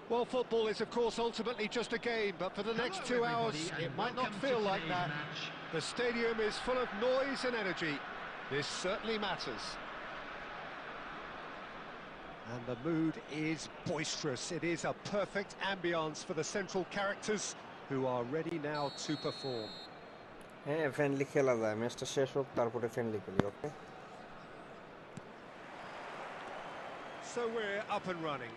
Well, football is, of course, ultimately just a game, but for the next 2 hours, it might not feel like that. The stadium is full of noise and energy. This certainly matters. And the mood is boisterous. It is a perfect ambience for the central characters who are ready now to perform. হ্যাঁ friendly খেলা যায়, ম্যাচটা শেষ হোক তারপরে friendly খেলি, ওকে? So we're up and running.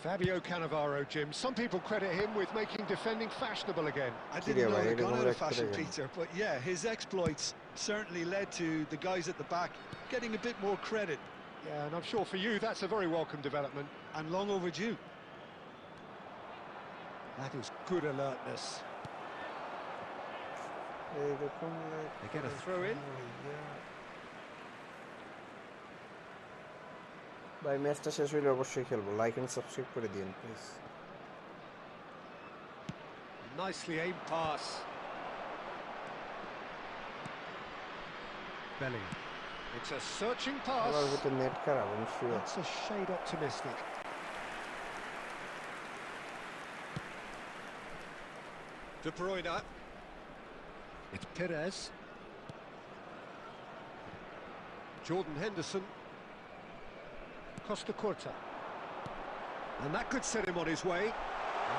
Fabio Cannavaro, Jim. Some people credit him with making defending fashionable again. I didn't know they'd gone out of fashion, Peter, but yeah, his exploits certainly led to the guys at the back getting a bit more credit. Yeah, and I'm sure for you that's a very welcome development. And long overdue. That is good alertness. They get a throw in. ভাই ম্যাচটা শেষ হইলে অবশ্যই খেলবো, like and subscribe করে দিন please. Nicely aimed pass. Bellingham. It's a searching pass. আবার হতে নেট খারাপ, আমি sure. That's a shade optimistic. De Bruyne. It's Perez. Jordan Henderson. Costa Curta. And that could set him on his way.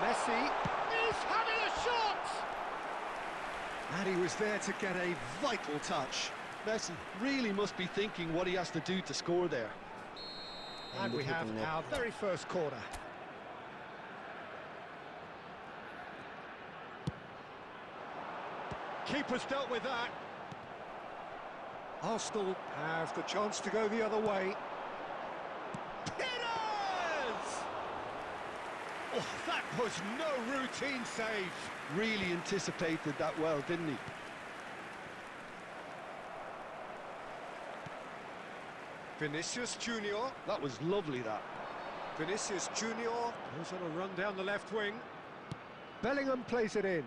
Messi is having a shot! And he was there to get a vital touch. Messi really must be thinking what he has to do to score there. And we have our very first corner. Keeper's dealt with that. Arsenal have the chance to go the other way. Perez! Oh, that was no routine save. Really anticipated that well, didn't he? Vinicius Junior. That was lovely, that. Vinicius Junior goes on a run down the left wing. Bellingham plays it in.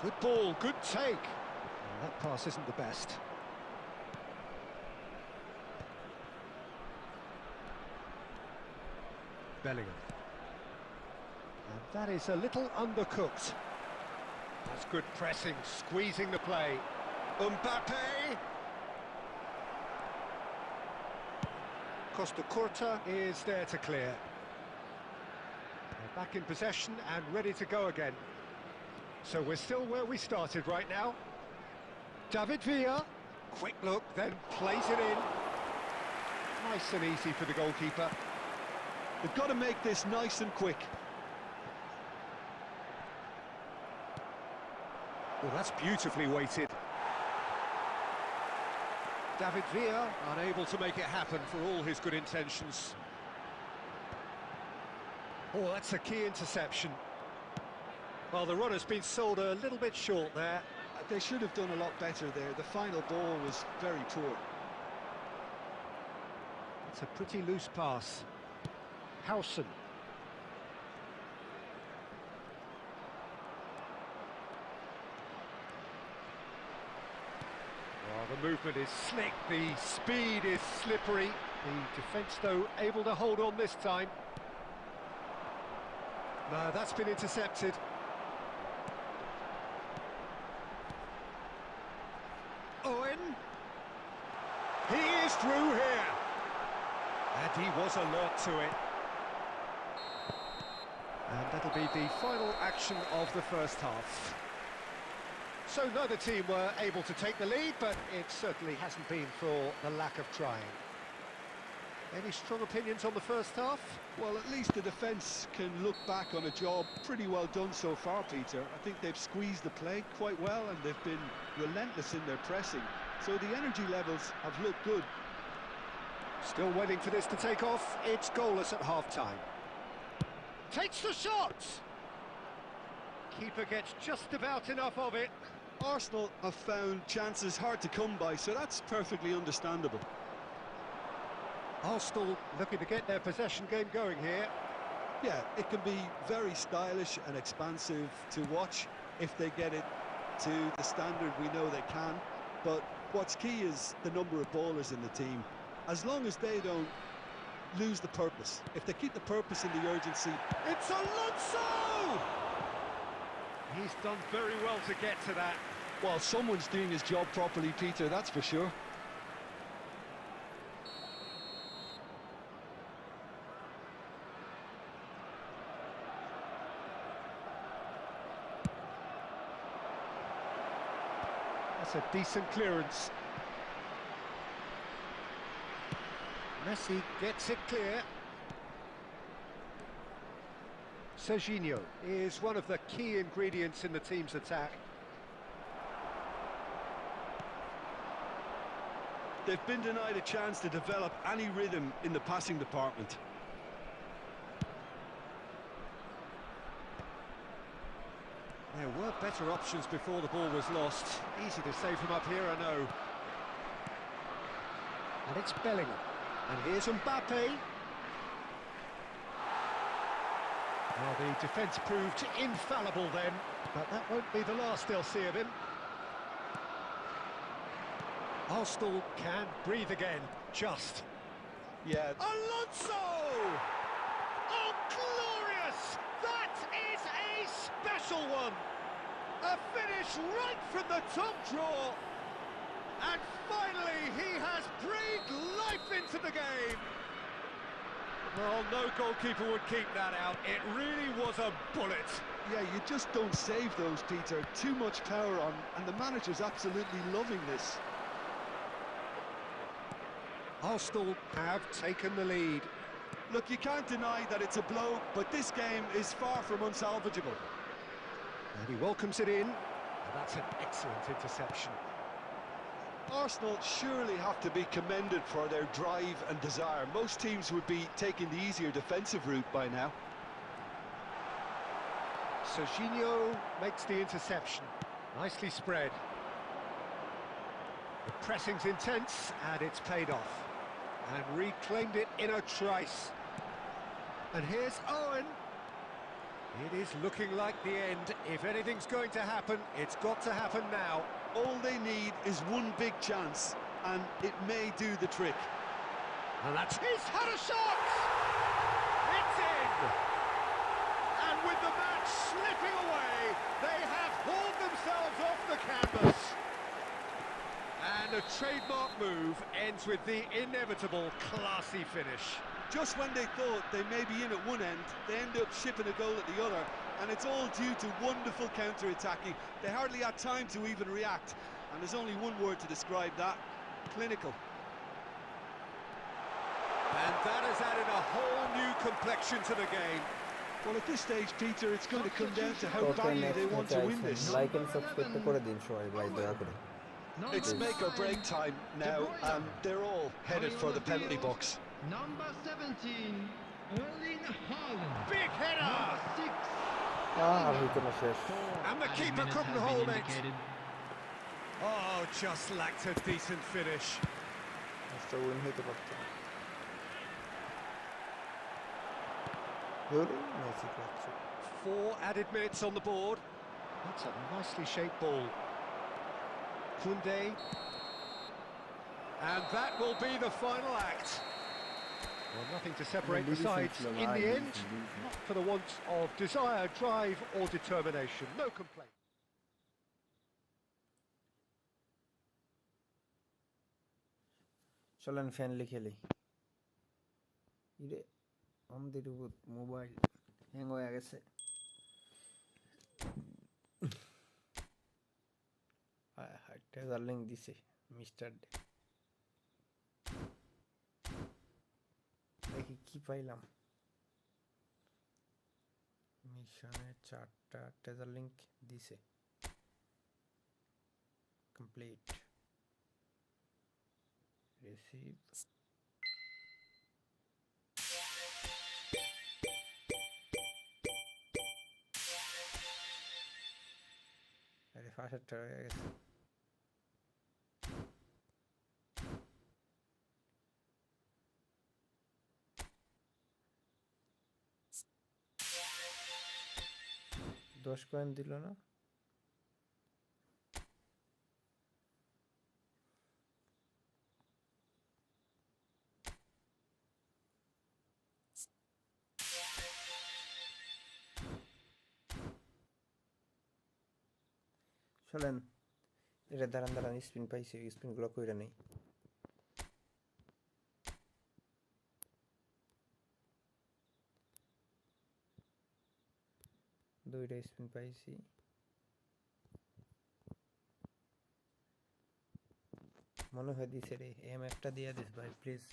Good ball, good take. Well, that pass isn't the best. Bellingham. And that is a little undercooked. That's good pressing, squeezing the play. Mbappe! Costa Curta is there to clear. They're back in possession and ready to go again. So we're still where we started right now. David Villa, quick look, then plays it in. Nice and easy for the goalkeeper. They've got to make this nice and quick. Well, that's beautifully weighted. David Villa unable to make it happen for all his good intentions. Oh, that's a key interception. Well, the run has been sold a little bit short there. They should have done a lot better there. The final ball was very poor. It's a pretty loose pass. Howson. Well, the movement is slick, the speed is slippery. The defence, though, able to hold on this time. No, that's been intercepted. Owen. He is through here. And he was alert to it. And that'll be the final action of the first half. So neither team were able to take the lead, but it certainly hasn't been for the lack of trying. Any strong opinions on the first half? Well, at least the defence can look back on a job pretty well done so far, Peter. I think they've squeezed the play quite well and they've been relentless in their pressing. So the energy levels have looked good. Still waiting for this to take off. It's goalless at half-time. Takes the shot! Keeper gets just about enough of it. Arsenal have found chances hard to come by, so that's perfectly understandable. Arsenal looking to get their possession game going here. Yeah, it can be very stylish and expansive to watch if they get it to the standard we know they can. But what's key is the number of ballers in the team. As long as they don't lose the purpose, if they keep the purpose and the urgency. It's Alonso! He's done very well to get to that. Well, someone's doing his job properly, Peter, that's for sure. That's a decent clearance. Messi gets it clear. Serginho is one of the key ingredients in the team's attack. They've been denied a chance to develop any rhythm in the passing department. There were better options before the ball was lost. Easy to say from up here, I know. And it's Bellingham. And here's Mbappe. Well, the defence proved infallible then, but that won't be the last they'll see of him. Arsenal can breathe again, just. Yeah. Alonso! Oh, glorious! That is a special one! A finish right from the top draw! And finally, he has breathed life into the game! Well, no goalkeeper would keep that out. It really was a bullet. Yeah, you just don't save those, Peter. Too much power on, and the manager's absolutely loving this. Arsenal have taken the lead. Look, you can't deny that it's a blow, but this game is far from unsalvageable. And he welcomes it in, and that's an excellent interception. Arsenal surely have to be commended for their drive and desire. Most teams would be taking the easier defensive route by now. Serginho makes the interception. Nicely spread. The pressing's intense, and it's paid off. And reclaimed it in a trice. And here's Owen. It is looking like the end. If anything's going to happen, it's got to happen now. All they need is one big chance, and it may do the trick. And that's... He's had a shot! It's in! And with the match slipping away, they have hauled themselves off the canvas. And a trademark move ends with the inevitable classy finish. Just when they thought they may be in at one end, they end up shipping a goal at the other, and it's all due to wonderful counter-attacking. They hardly had time to even react, and there's only one word to describe that: clinical. And that has added a whole new complexion to the game. Well, at this stage, Peter, it's going to come down to how badly they want to win this. Like and subscribe করে দিন সবাই ভাই দয়া করে। It's make or break time now, and they're all headed for the penalty box. Number 17, Erling Haaland. Big header! Number 6. আর হইতো না শেষ। And the keeper couldn't hold it. Oh, just lacked a decent finish. ম্যাচটা win হইতে পারতো। হলো Messi পাচ্ছে। 4 added minutes on the board. That's a nicely shaped ball. Koundé. And that will be the final act. Well, nothing to separate the sides in the end. Not for the want of desire, drive or determination. No complaint. চলেন ফ্যানলি খেলি। ইরে আমাদের mobile hang হয়ে গেছে। Treasure link দিছে mister day. দেখি কি পাইলাম। মিশনে 4টা ট্রেজার লিঙ্ক দিছে। কমপ্লিট। রিসিভ। আরে ফাঁসেরটা হয়ে গেছে। দশ কয়েন দিল না। চলেন এটা দাঁড়ান স্পিন পাইছি, স্পিনগুলো কইরা নেই। দুইটা স্পিন পাইছি। মনে হয় দিছে রে, এম একটা দিয়ে দিস ভাই প্লিজ,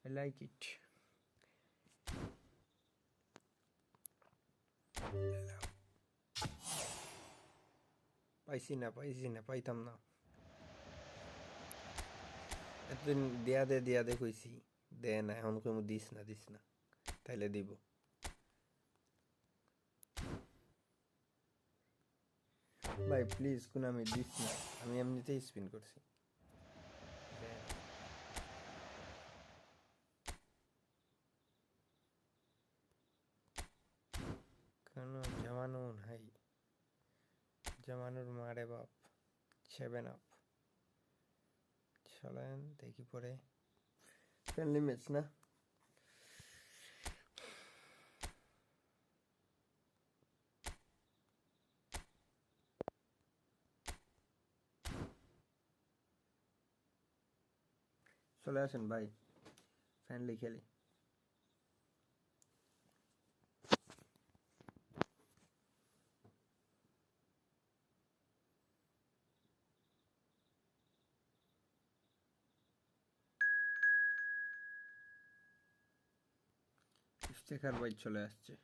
আই লাইক ইট। পাইছি না পাইতাম না। এতদিন দিয়া দে কইছি, দে না, এখন কইমু দিস না তাইলে দিব। ভাই প্লিজ কোনামি দিস না, আমি এমনিতেই স্পিন করছি। কেন জামানো নাই, জামানোর মারে বাপ। 7 আপ। চলেন দেখি পরে ফ্রেন্ডলি ম্যাচ না। চলে আসেন ভাই, ফ্রেন্ডলি খেলি। ইফতেখার ভাই চলে আসছে।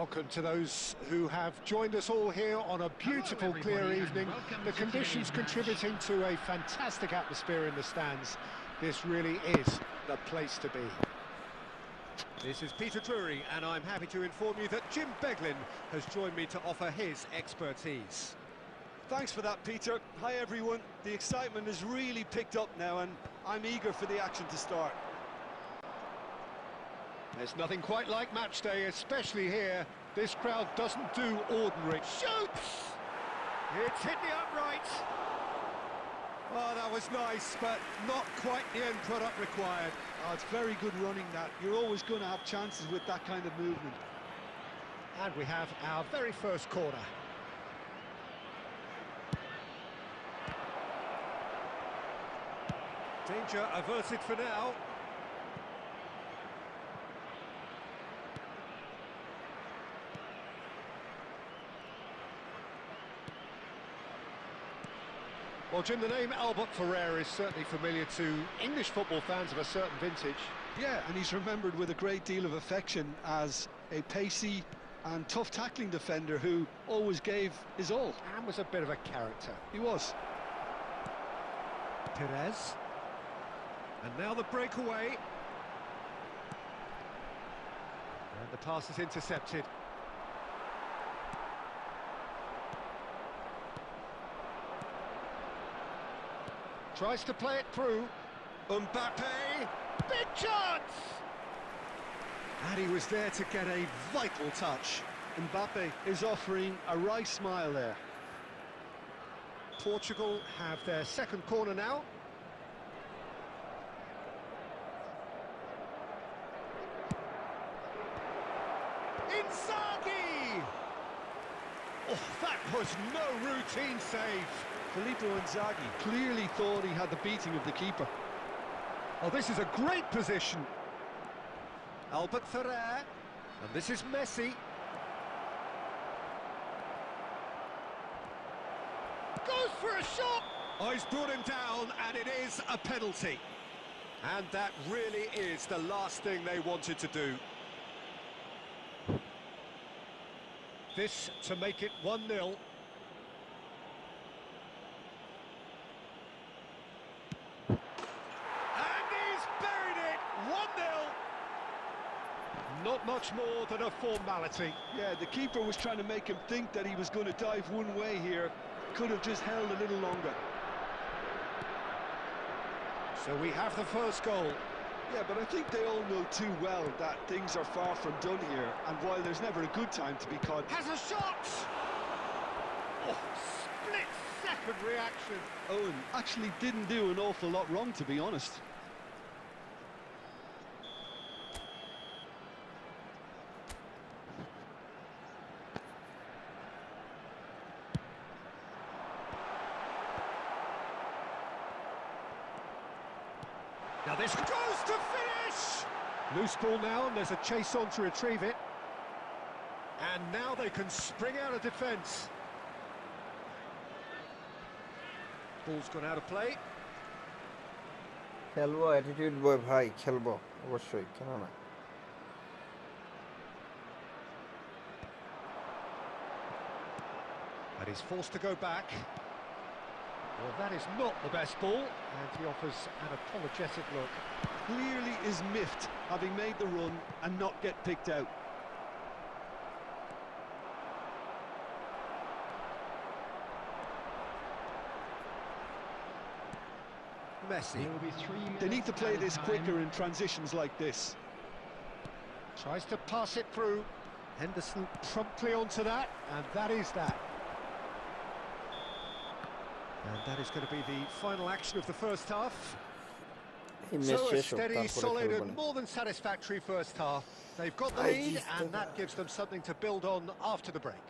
Welcome to those who have joined us all here on a beautiful, clear evening. The conditions contributing to a fantastic atmosphere in the stands. This really is the place to be. This is Peter Drury, and I'm happy to inform you that Jim Beglin has joined me to offer his expertise. Thanks for that, Peter. Hi, everyone. The excitement has really picked up now, and I'm eager for the action to start. There's nothing quite like match day, especially here. This crowd doesn't do ordinary. Shoots! It's hit the upright. Oh, that was nice, but not quite the end product required. Oh, it's very good running, that. You're always going to have chances with that kind of movement. And we have our very first corner. Danger averted for now. Well, Jim, the name Albert Ferrer is certainly familiar to English football fans of a certain vintage. Yeah, and he's remembered with a great deal of affection as a pacey and tough tackling defender who always gave his all. And was a bit of a character. He was. Perez. And now the breakaway. And the pass is intercepted. Tries to play it through. Mbappe. Big chance! And he was there to get a vital touch. Mbappe is offering a wry smile there. Portugal have their second corner now. Inzaghi! Oh, that was no routine save. Filippo Inzaghi clearly thought he had the beating of the keeper. Oh, this is a great position. Albert Ferrer, and this is Messi. Goes for a shot! Oh, he's brought him down, and it is a penalty. And that really is the last thing they wanted to do. This to make it 1-0. And he's buried it! 1-0. Not much more than a formality. Yeah, the keeper was trying to make him think that he was going to dive one way here. Could have just held a little longer. So we have the first goal. Yeah, but I think they all know too well that things are far from done here, and while there's never a good time to be caught... Has a shot! Oh, split-second reaction. Owen actually didn't do an awful lot wrong, to be honest. Now this goes to finish! Loose ball now, and there's a chase on to retrieve it. And now they can spring out of defence. Ball's gone out of play. খেলবো attitude বয় ভাই খেলবো অবশ্যই কেন না And he's forced to go back. Well, that is not the best ball, and he offers an apologetic look. Clearly is miffed, having made the run and not get picked out. Messi. There will be 3 minutes They need to play added this time. quicker in transitions like this. Tries to pass it through. Henderson promptly onto that, and that is that. And that is going to be the final action of the first half. এই match So a শেষ হোক steady, তারপরে solid খেলবো and না more than satisfactory first half. They've got the I lead, just and don't that know. gives them something to build on after the break.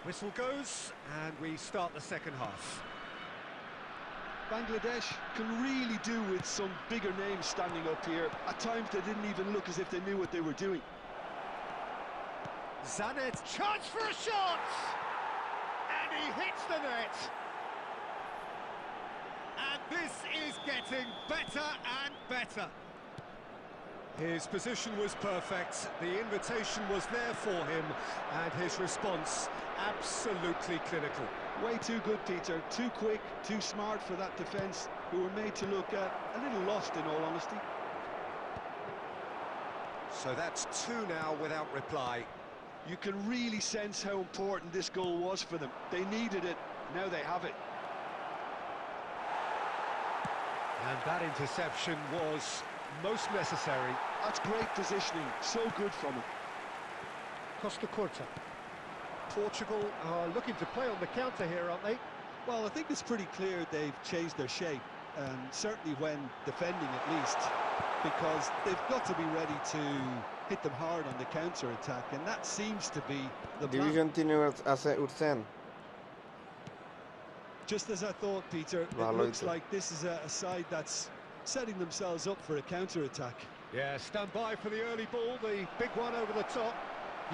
Whistle goes, and we start the second half. Bangladesh can really do with some bigger names standing up here. At times they didn't even look as if they knew what they were doing. Zanet, chance for a shot! And he hits the net. And this is getting better and better. His position was perfect, the invitation was there for him, and his response absolutely clinical. Way too good, Peter. Too quick, too smart for that defence, who were made to look a little lost, in all honesty. So that's 2 now without reply. You can really sense how important this goal was for them. They needed it, now they have it. And that interception was most necessary. That's great positioning, so good from him. Costa Curta. Portugal are looking to play on the counter here, aren't they? Well, I think it's pretty clear they've changed their shape, and certainly when defending at least, because they've got to be ready to hit them hard on the counter-attack, and that seems to be the plan. Division 3 আছে উঠছেন Just as I thought, Peter, it ভালোই looks তো like this is a side that's setting themselves up for a counter-attack. Yeah, stand by for the early ball, the big one over the top.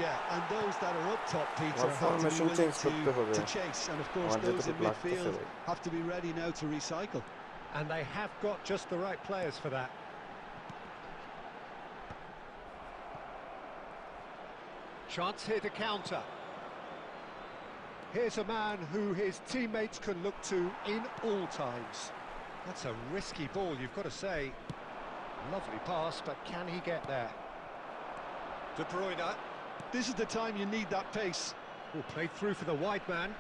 Yeah, and those that are up top, Peter, Well, have to be formation willing change করতে হবে to chase, and of course আমাদের those তো in লাগতেছে midfield ভাই have to be ready now to recycle. And they have got just the right players for that. Chance here to counter. Here's a man who his teammates can look to in all times. That's a risky ball, you've got to say. Lovely pass, but can he get there? De Bruyne. This is the time you need that pace. Will play through for the wide man,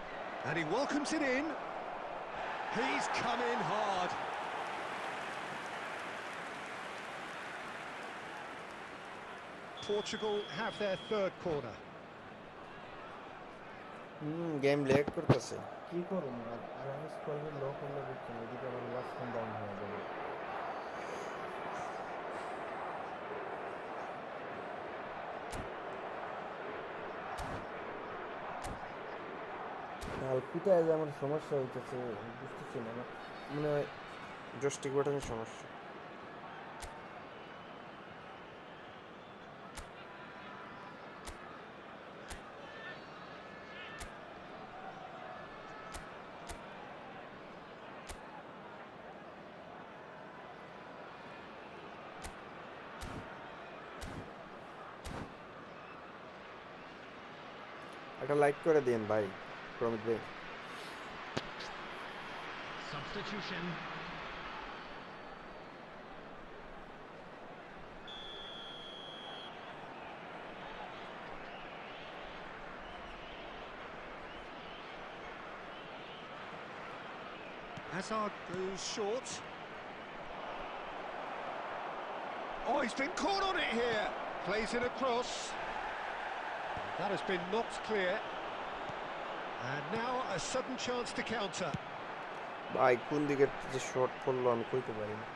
and he welcomes it in. He's come in hard. Portugal have their third corner. Game lag করতেছে কি করব আর আমি score লো করলে বুঝছেন এদিকে আমার watch down হয়ে যাবে কোথায় যে আমার সমস্যা হইতেছে বুঝতেছি না মনে হয় জয়স্টিক বাটনের সমস্যা একটা লাইক করে দেন ভাই প্রমিত ভাই Substitution. Hazard goes short. Oh, he's been caught on it here. Plays it across. That has been knocked clear. And now a sudden chance to counter. ভাই কোন দিকে যে শট পড়লো আমি কইতে পারি না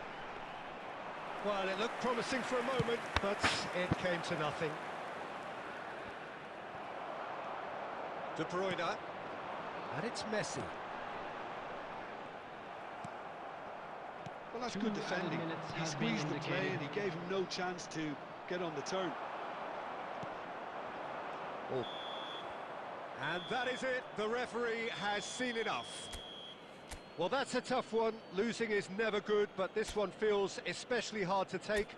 Well, it looked promising for a moment, but it came to nothing. De Bruyne. And it's Messi. Well, that's 2 good added defending. minutes He have squeezed been the play indicated. and he gave him no chance to get on the turn. Oh. And that is it. The referee has seen enough. Well, that's a tough one. Losing is never good, but this one feels especially hard to take.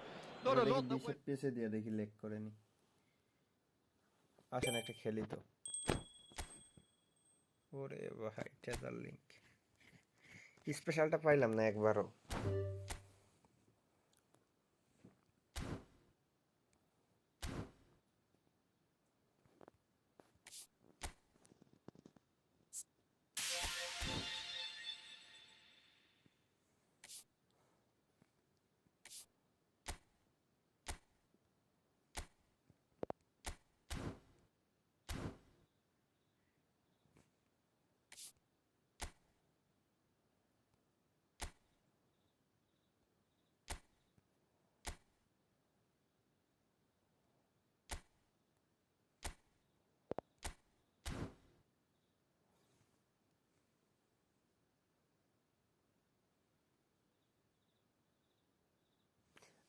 Not a lot that went... পেছে দিয়ে দেখি leg করেনি আসেন একটা খেলি তো ওরে ভাই টেজার লিংক স্পেশালটা পাইলাম না একবারও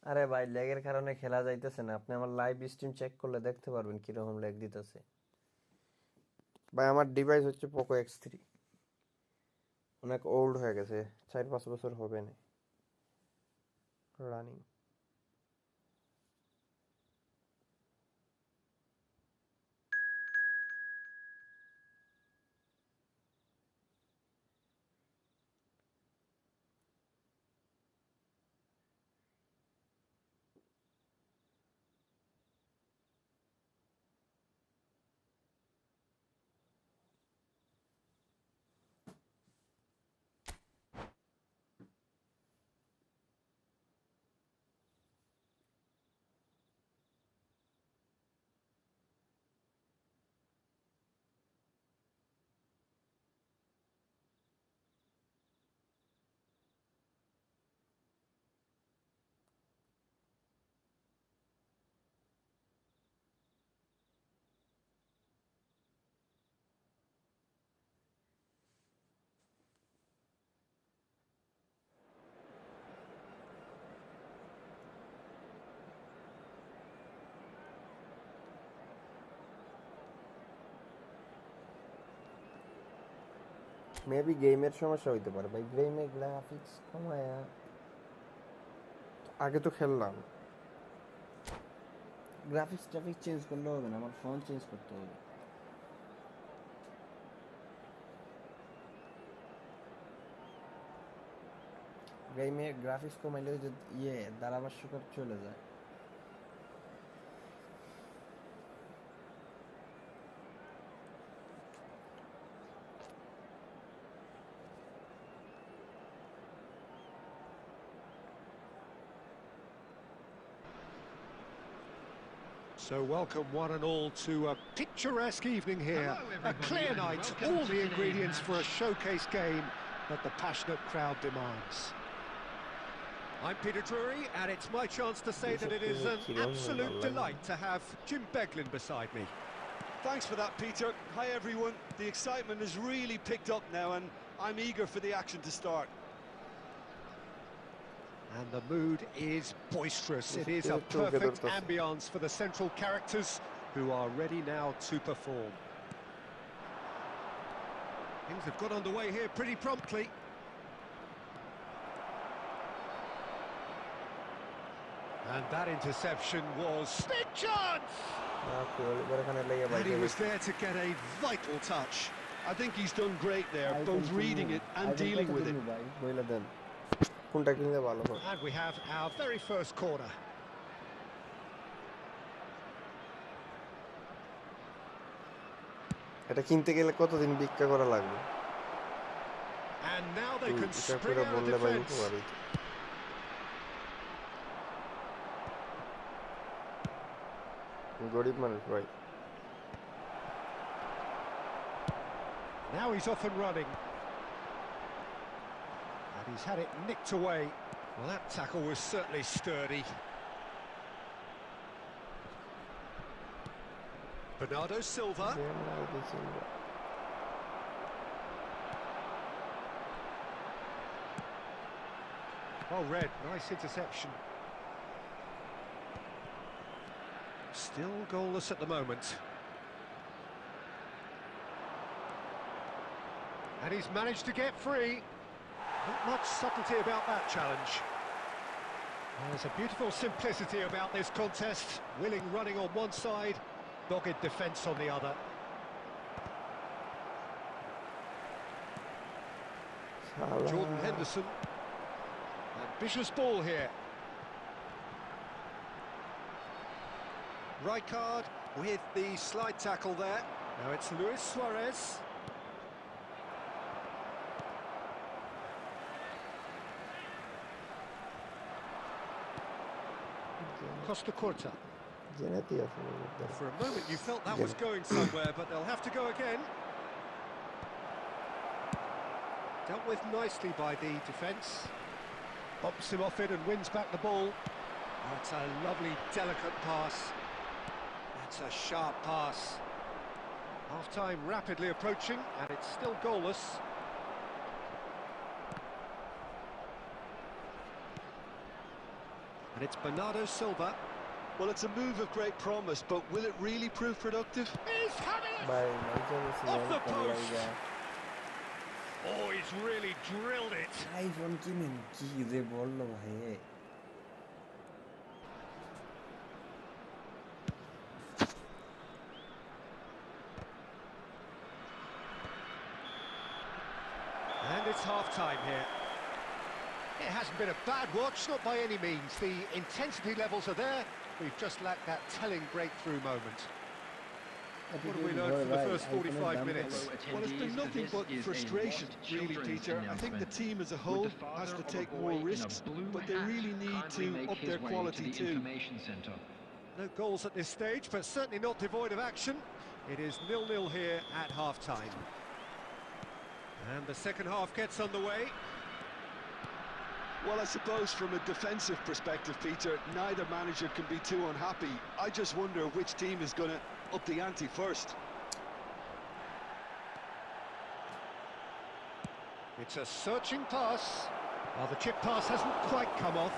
আরে ভাই ল্যাগের কারণে খেলা যাইতেছে না আপনি আমার লাইভ স্ট্রিম চেক করলে দেখতে পারবেন কি রকম ল্যাগ দিতেছে ভাই আমার ডিভাইস হচ্ছে পোকো X3 অনেক ওল্ড হয়ে গেছে 4-5 বছর হবে না রানিং মেবি গেমের সমস্যা হইতে পারে ভাই গেমে গ্রাফিক্স কমায়া আগে তো খেললাম গ্রাফিক্স চেঞ্জ করলে হবে না আমার ফোন চেঞ্জ করতে হবে গেমে গ্রাফিক্স কমাইলে যে ধারাভাষ্যকার চলে যায় So welcome one and all to a picturesque evening here. Hello, A everybody, clear and night, welcome all to the today's ingredients for a match. showcase game that the passionate crowd demands. I'm Peter Drury, and it's my chance to say that it is an absolute delight to have Jim Beglin beside me. Thanks for that, Peter. Hi, everyone. The excitement has really picked up now, and I'm eager for the action to start. And the mood is boisterous. It is a perfect ambience for the central characters who are ready now to perform. Things have got underway here pretty promptly. And that interception was big chance! And he was there to get a vital touch. I think he's done great there, both reading it and dealing with it. And we have our very first corner. এটা কিনতে গেলে কতদিন ভিক্ষা করা লাগবে And now they can এটা spring করে out of বললে ভাই defence. উপকারী গরিব মানুষ ভাই Now he's off and running. And he's had it nicked away. Well, that tackle was certainly sturdy. Bernardo Silva. Oh, Red, nice interception. Still goalless at the moment. And he's managed to get free. Not much subtlety about that challenge. There's a beautiful simplicity about this contest. Willing running on one side, dogged defence on the other. Jordan Henderson. Ambitious ball here. Rijkaard with the slide tackle there. Now it's Luis Suarez. Costa Corta. For a moment you felt that was going somewhere, but they'll have to go again. Dealt with nicely by the defence. Bumps him off it and wins back the ball. That's a lovely, delicate pass. That's a sharp pass. Half-time rapidly approaching, and it's still goalless. And it's Bernardo Silva. Well, it's a move of great promise, but will it really prove productive? He's having it! Off the post! Oh, he's really drilled it. IPhone কিনেন কি যে বললো ভাই And it's half-time here. It hasn't been a bad watch, not by any means. The intensity levels are there. We've just lacked that telling breakthrough moment. What have we learned from the first 45 minutes? Well, it's been nothing but frustration, really, Peter. I think the team as a whole has to take more risks, but they really need to up their quality too. No goals at this stage, but certainly not devoid of action. It is 0-0 here at half-time. And the second half gets underway. Well, I suppose from a defensive perspective, Peter, neither manager can be too unhappy. I just wonder which team is going to up the ante first. It's a searching pass. Well, the chip pass hasn't quite come off.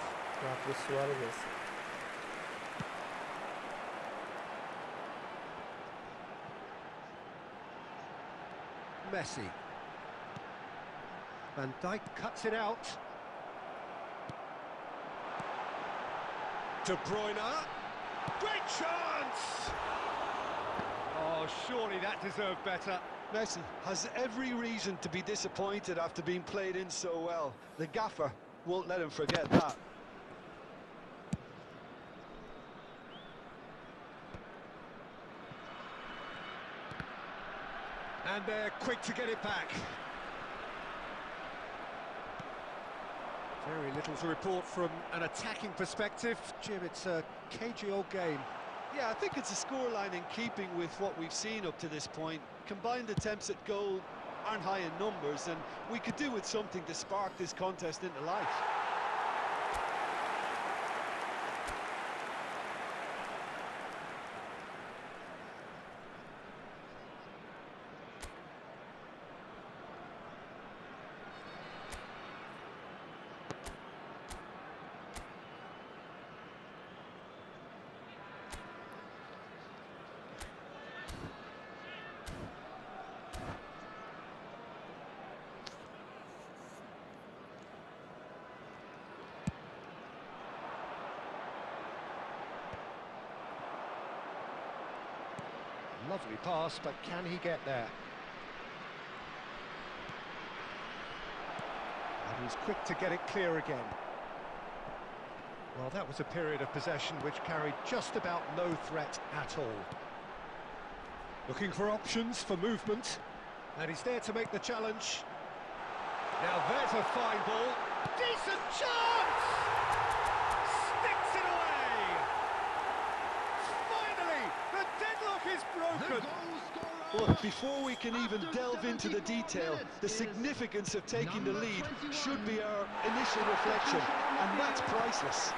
Messi. Van Dijk cuts it out. De Bruyne. Great chance! Oh, surely that deserved better. Messi has every reason to be disappointed after being played in so well. The gaffer won't let him forget that. And they're quick to get it back. Very little to report from an attacking perspective. Jim, it's a cagey old game. Yeah, I think it's a scoreline in keeping with what we've seen up to this point. Combined attempts at goal aren't high in numbers, and we could do with something to spark this contest into life. Lovely pass, but can he get there? And he's quick to get it clear again. Well, that was a period of possession which carried just about no threat at all. Looking for options for movement, and he's there to make the challenge. Now there's a fine ball. Decent chance! Sticks it away! Finally, the deadlock is broken. Look, before we can even delve into the detail, the significance of taking the lead should be our initial reflection, and that's priceless.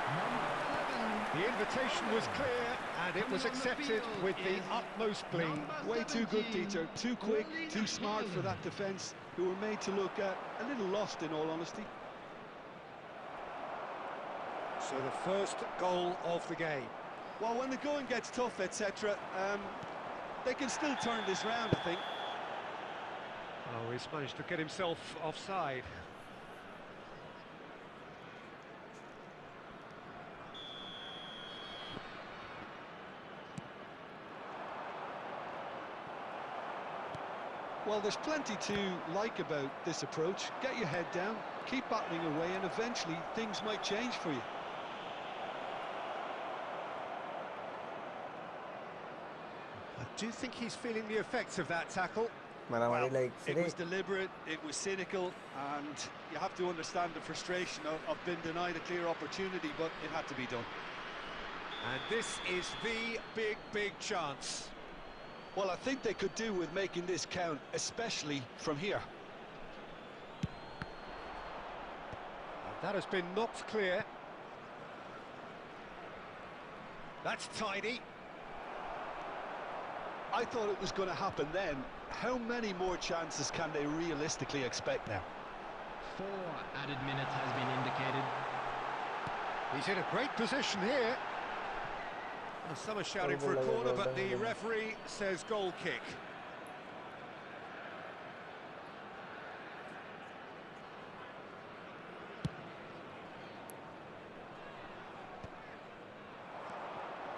The invitation was clear, and it was accepted with the utmost glee. Way too good, Peter. Too quick, too smart for that defence, who were made to look a little lost, in all honesty. So the first goal of the game. Well, when the going gets tough, etc., they can still turn this round, I think. Oh, he's managed to get himself offside. Well, there's plenty to like about this approach. Get your head down, keep battling away, and eventually things might change for you. I do think he's feeling the effects of that tackle. মারামারি Well, লাগছে it রে was deliberate, it was cynical, and you have to understand the frustration of being denied a clear opportunity, but it had to be done. And this is the big chance. Well, I think they could do with making this count, especially from here. And that has been knocked clear. That's tidy. I thought it was going to happen then. How many more chances can they realistically expect now? 4 added minutes has been indicated. He's in a great position here. Well, some are shouting for a corner, but the referee says goal kick.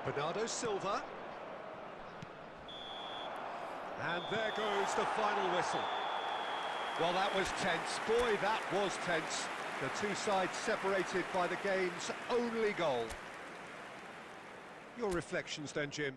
Bernardo Silva. And there goes the final whistle. Well, that was tense. Boy, that was tense. The two sides separated by the game's only goal. Your reflections then, Jim?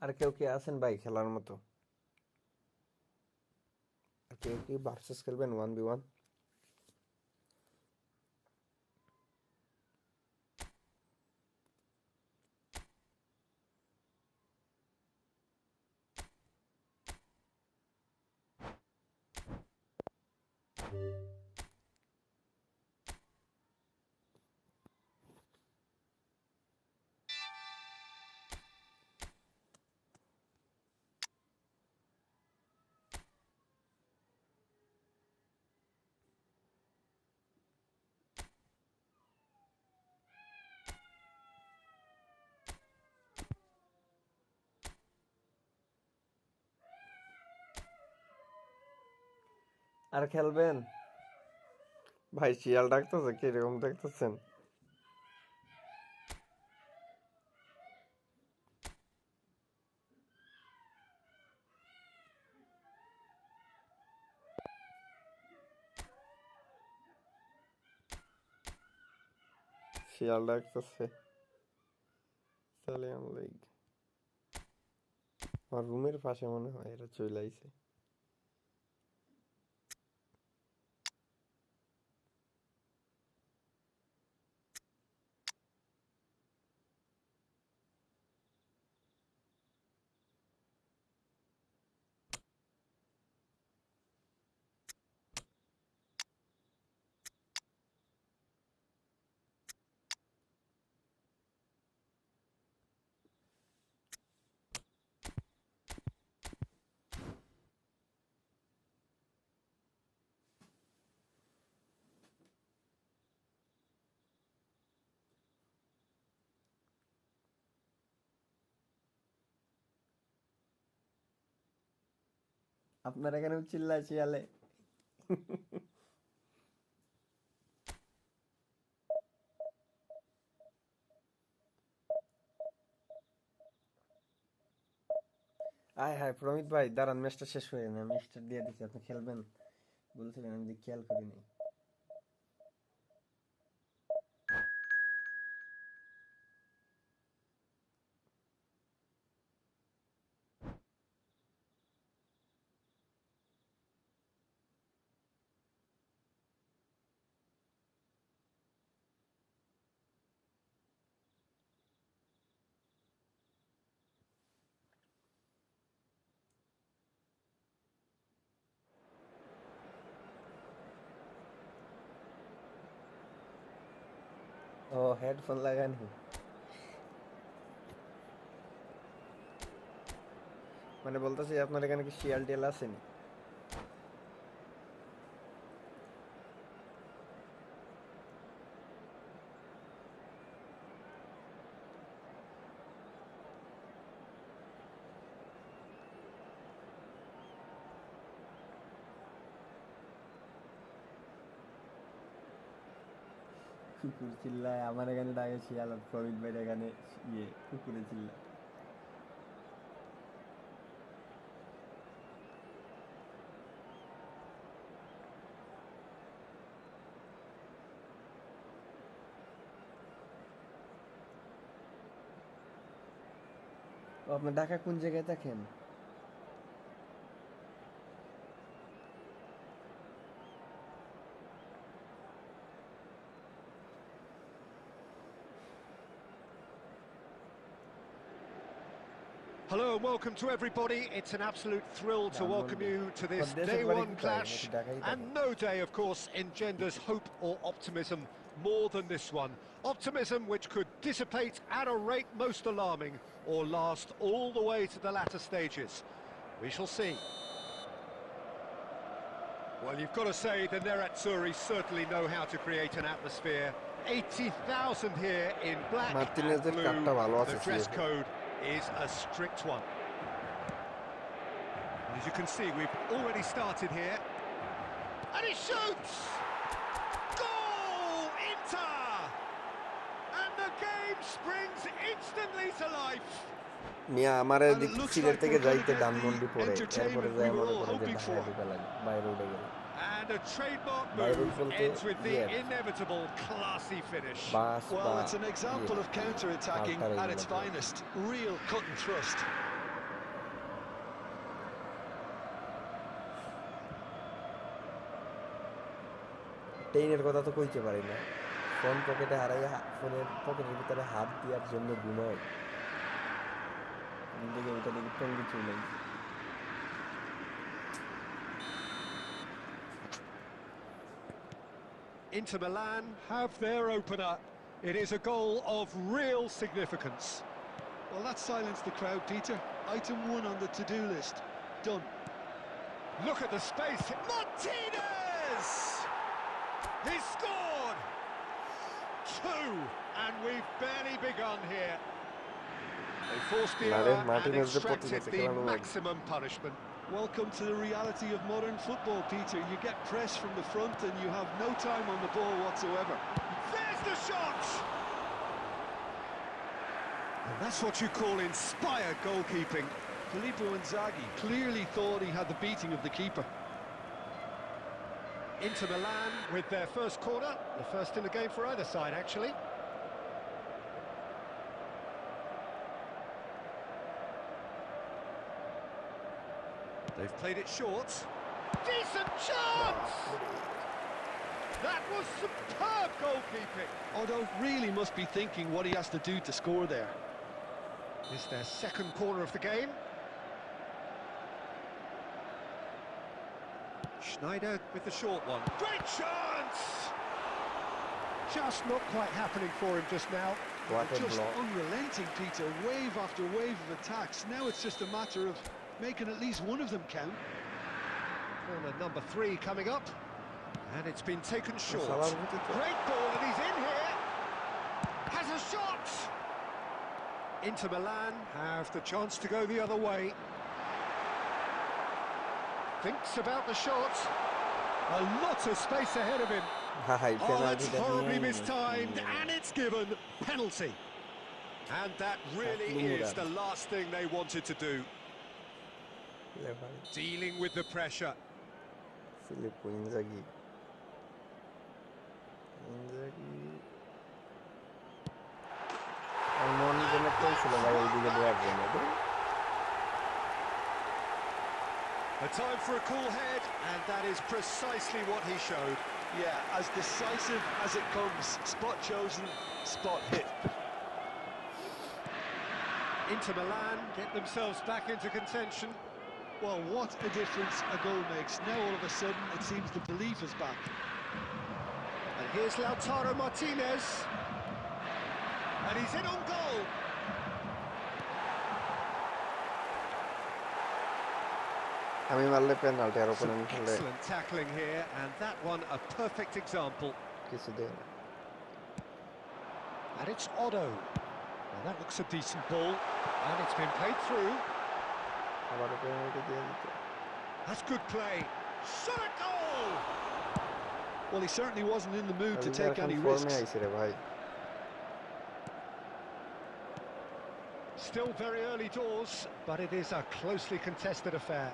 আর কেউ কি আছেন ভাই খেলার মতো? আর কেউ কি versus খেলবেন 1v1? আর খেলবেন ভাই? শিয়াল ডাকতেছে, কিরকম দেখতেছেন? শিয়াল ডাকতেছে। সালাম আলাইকুম। আমার রুমের পাশে মনে হয় এরা চলে আইছে। আপনার এখানেও চিল্লায় শিয়ালে? আয় হায় প্রমিত ভাই, দাঁড়ান, ম্যাচটা শেষ হয়ে না, আমি স্টার্ট দিয়ে দিচ্ছি, আপনি খেলবেন বলছিলেন, আমি যে খেয়াল করিনি। ও হেডফোন লাগানি, মানে বলতেছি আপনার এখানে কি শিয়াল টিয়াল আসেনি? কুকুর চিল্লায়, আমার এখানে ডাকে শিয়াল, আর প্রমিত ভাইয়ের এখানে কুকুরে চিল্লায়। ও, আপনার ঢাকা কোন জায়গায় থাকেন? Hello and welcome to everybody. It's an absolute thrill to welcome you to this day one clash. And no day, of course, engenders hope or optimism more than this one. Optimism which could dissipate at a rate most alarming or last all the way to the latter stages. We shall see. Well, you've got to say the Nerazzurri certainly know how to create an atmosphere. 80,000 here in black and blue. The dress code is a strict one. And as you can see, we've already started here. And he shoots! Goal! Inter! And the game springs instantly to life. মিয়া আমারে দিক সিলেট থেকে যাইতে ধানমন্ডি পড়ে, এরপরে যাই মনে করে যে ঢাকায় ঢুকা লাগে, বাইরে উঠে গেল। And a trademark move ends with the inevitable classy finish. Well, it's an example of counter-attacking at its finest. Real cut and thrust. টেইনের কথা তো কইতে পারি না, ফোন পকেটে হারাইয়া ফোনের পকেটের ভিতরে হাত দেওয়ার জন্য ঘুমাই, দিকে ওটা দেখি টঙ্গি চলে। Inter Milan have their opener. It is a goal of real significance. Well, that silenced the crowd, Peter. Item 1 on the to-do list. Done. Look at the space. Martinez! He scored! 2, and we've barely begun here. They forced the error and extracted the maximum punishment. Welcome to the reality of modern football, Peter. You get press from the front and you have no time on the ball whatsoever. There's the shot! And that's what you call inspired goalkeeping. Filippo Inzaghi clearly thought he had the beating of the keeper. Inter Milan with their first corner, the first in the game for either side, actually. They've played it short. Decent chance! That was superb goalkeeping. Odo really must be thinking what he has to do to score there. It's their second corner of the game. Schneider with the short one. Great chance! Just not quite happening for him just now. What a Just block. unrelenting, Peter. Wave after wave of attacks. Now it's just a matter of making at least one of them count. Corner number 3 coming up. And it's been taken short. Salah with it. Great ball, and he's in here. Has a shot. Inter Milan have the chance to go the other way. Thinks about the shot. A lot of space ahead of him. Oh, that's horribly mistimed, and it's given penalty. And that really is the last thing they wanted to do. Dealing with the pressure. Filippo Inzaghi. A time for a cool head, and that is precisely what he showed. Yeah, as decisive as it comes. Spot chosen, spot hit. Inter Milan get themselves back into contention. Well, what a difference a goal makes. Now all of a sudden it seems the belief is back. And here's Lautaro Martinez. And he's in on goal. আমি মারলে penalty আর open খেললে Excellent tackling here, and that one a perfect example. কিছু দেয় না And it's Otto. Well, that looks a decent ball, and it's been played through. আবার penalty দিয়ে দিতে That's good play. Shot a goal! Well, he certainly wasn't in the mood to আমি take এখন any ফর্মে risks. আইছি রে ভাই Still very early doors, but it is a closely contested affair.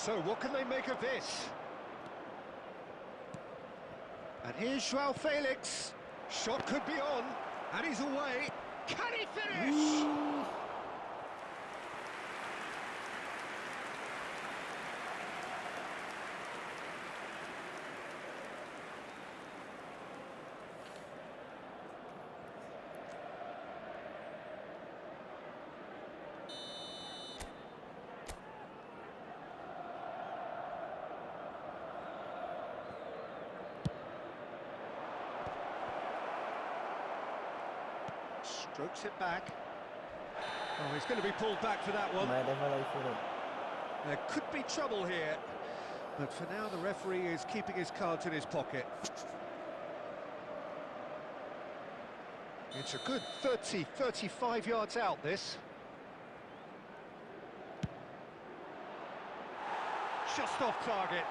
So what can they make of this? And here's Joao Felix. Shot could be on, and he's away. Can he finish? Strokes it back. Oh, he's going to be pulled back for that one. মাইরে ফেলাইছে রে There could be trouble here, but for now the referee is keeping his cards in his pocket. It's a good 35 yards out, this. Just off target.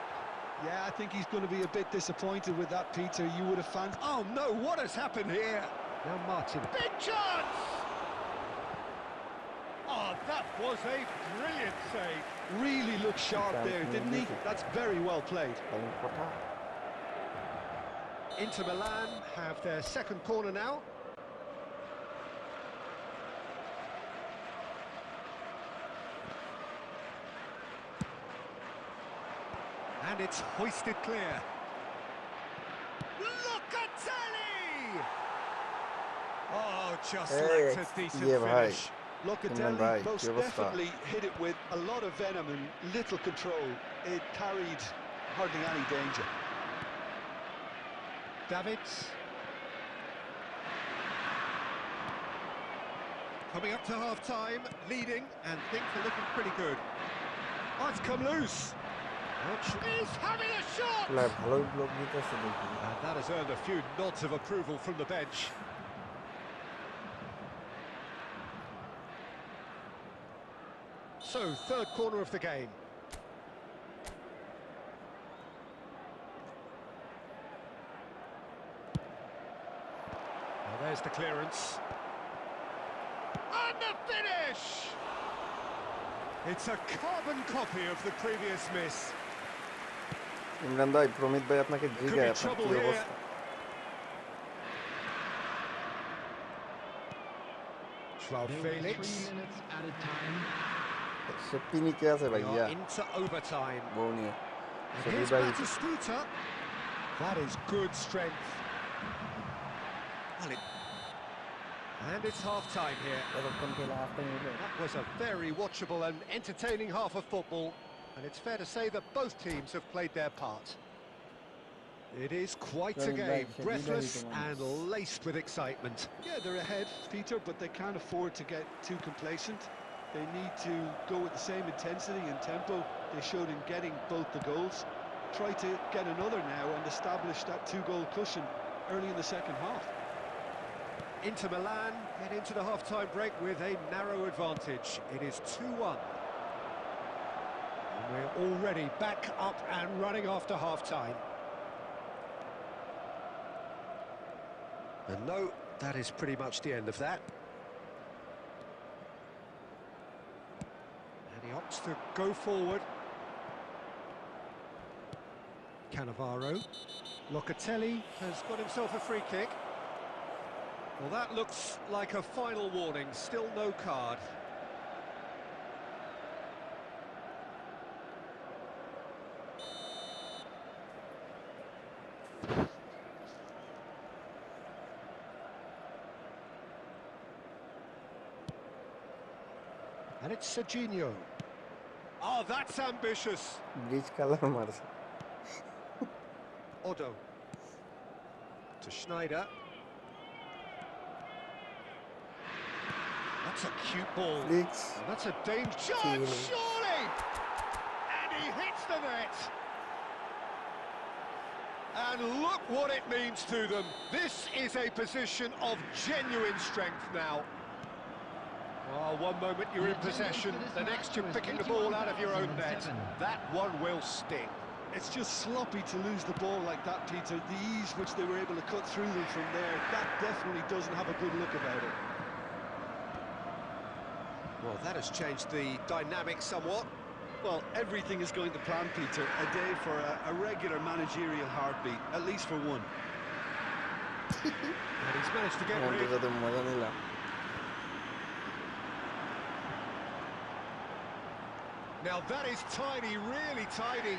Yeah, I think he's going to be a bit disappointed with that, Peter. You would have fancied... Oh no, what has happened here? Now Martin. Big chance! Oh, that was a brilliant save. Really looked sharp there, didn't he? That's very well played. Inter Milan have their second corner now. And it's hoisted clear. Locatelli! Oh, just like a decent finish. Locatelli most definitely hit it with a lot of venom and little control. It carried hardly any danger. Davids. Coming up to half-time, leading, and things are looking pretty good. Oh, it's come loose. He's having a shot! ভালোই block দিতেছে দেখি And that has earned a few nods of approval from the bench. So, third corner of the game. Well, there's the clearance. And the finish! It's a carbon copy of the previous miss. Imran ভাই, প্রমিত ভাই আপনাকে জিজ্ঞাসা আপনার কি অবস্থা? Joao Felix. সে পিনিকে আছে We ভাইয়া, are into overtime. বউ নিয়ে। And সে here's ভাই Batistuta. That is good strength. Well, and it's half-time here. এরকম খেলা হাফ টাইম হলো। That was a very watchable and entertaining half of football, and it's fair to say that both teams have played their part. It is quite a game, breathless and laced with excitement. Yeah, they're ahead, Peter, but they can't afford to get too complacent. They need to go with the same intensity and tempo they showed in getting both the goals. Try to get another now and establish that two-goal cushion early in the second half. Inter Milan head into the half-time break with a narrow advantage. It is 2-1. And we're already back up and running after half-time. And no, that is pretty much the end of that. And he opts to go forward. Cannavaro. Locatelli has got himself a free kick. Well, that looks like a final warning, still no card. And it's Serginho. Oh, that's ambitious. Bridge colour মারছে। Otto. To Schneider. That's a cute ball. Flicks Oh, that's a danger chance, surely! And he hits the net. And look what it means to them. This is a position of genuine strength now. Oh, one moment you're in possession, the next you're picking the ball out of your own net. That one will sting. It's just sloppy to lose the ball like that, Peter. The ease which they were able to cut through them from there, that definitely doesn't have a good look about it. Well, that has changed the dynamic somewhat. Well, everything is going to plan, Peter. A day for a regular managerial heartbeat, at least for one. And he's managed to get rid. যাতে মজা নিলাম। Now that is tidy, really tidy.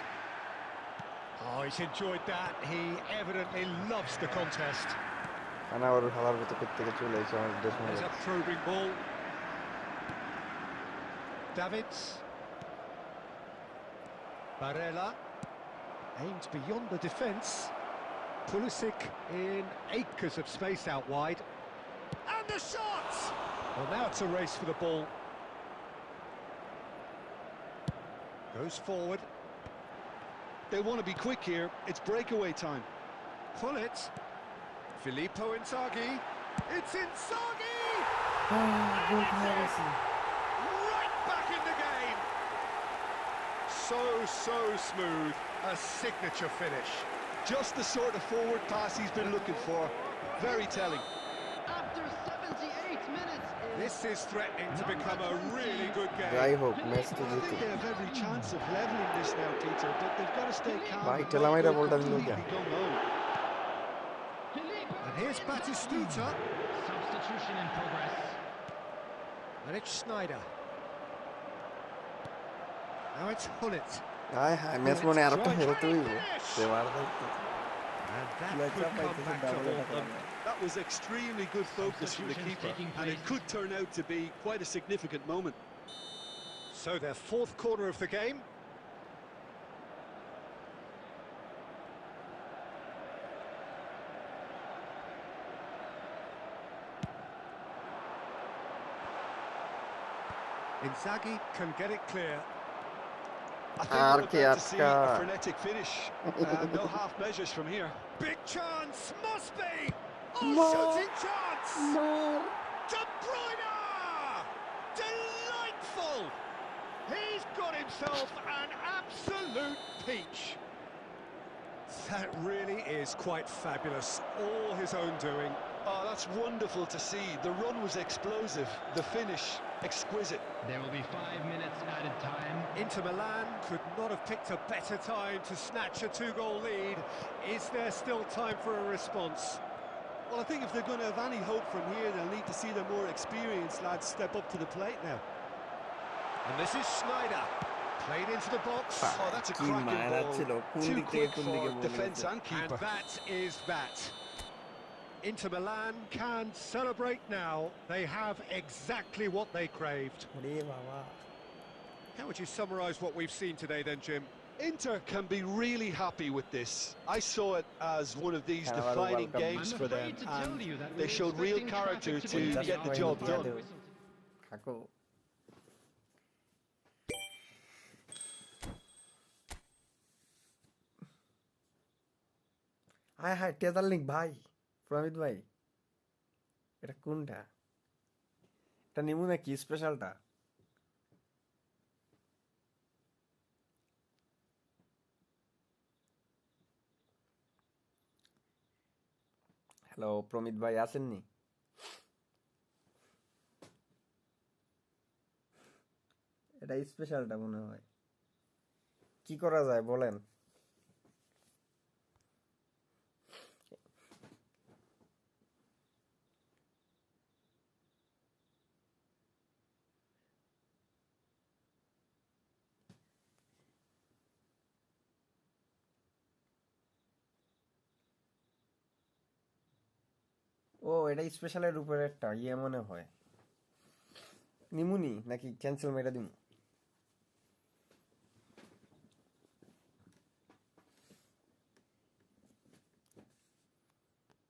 Oh, he's enjoyed that. He evidently loves the contest. আনা ওর হালার ভিতর থেকে চলে এসে আমার দেশ There's a probing ball. Davids. Barella aims beyond the defence. Pulisic in acres of space out wide. And the shot! Well, now it's a race for the ball. Goes forward. They want to be quick here. It's breakaway time. Pull it. Filippo Inzaghi. It's Inzaghi! Right back in the game. So smooth. A signature finish. Just the sort of forward pass he's been looking for. Very telling. After 78 minutes. This is threatening to become a really good যাই game. হোক ম্যাচটা I জিতে। think they have every chance of levelling this now, Peter, but they've got to stay calm. ভাই and ঠেলা not মাইরা go বলটা দিল completely কেন? gung-ho. And here's Batistuta. Substitution in progress. And it's Schneider. Now it's Hullet. হায় হায়, match মনে হয় আরেকটা হেরোতে হইব। সেবার দেখতে। And that Like could that, come like back this, to double haunt them. That was extremely good focus from the Substitutions keeper, taking and it place. could turn out to be quite a significant moment. So their fourth corner of the game. Inzaghi can get it clear. I think we're Arke about to see a atka. frenetic finish. No half measures from here. Big chance, must be! Oh, No. shooting chance! De Bruyne! Delightful! got himself an absolute peach. That really is quite fabulous, all his own doing. Oh, that's wonderful to see. The run was explosive, the finish exquisite. There will be 5 minutes added time. Inter Milan could not have picked a better time to snatch a 2-goal lead. Is there still time for a response? Well, I think if they're going to have any hope from here, they'll need to see their more experienced lads step up to the plate now. And this is Schneider. Played into the box. Oh, that's a কি cracking মারা ball. ছিল কোন Too দিক থেকে quick কোন for দিকে বল defence গেছে and And keeper. that is that. Inter Milan can celebrate now. They have exactly what they craved. ওরে বাবা How would you summarise what we've seen today then, Jim? Inter can be really happy with this. I saw it as one of these Cannavaro defining welcome. games I'm for them, afraid to tell and you that they we're showed real expecting character traffic to to be get the on. job দিয়া done. দেও থাকো হায় হায় taser link ভাই প্রমিত ভাই এটা কোনটা এটা নিমু নাকি স্পেশালটা হ্যালো প্রমিত ভাই আসেননি এটা স্পেশালটা মনে হয় কি করা যায় বলেন ও এটা স্পেশালের উপরে একটা ইয়ে মনে হয় নিমুনি নাকি ক্যান্সেল মেরে দিমু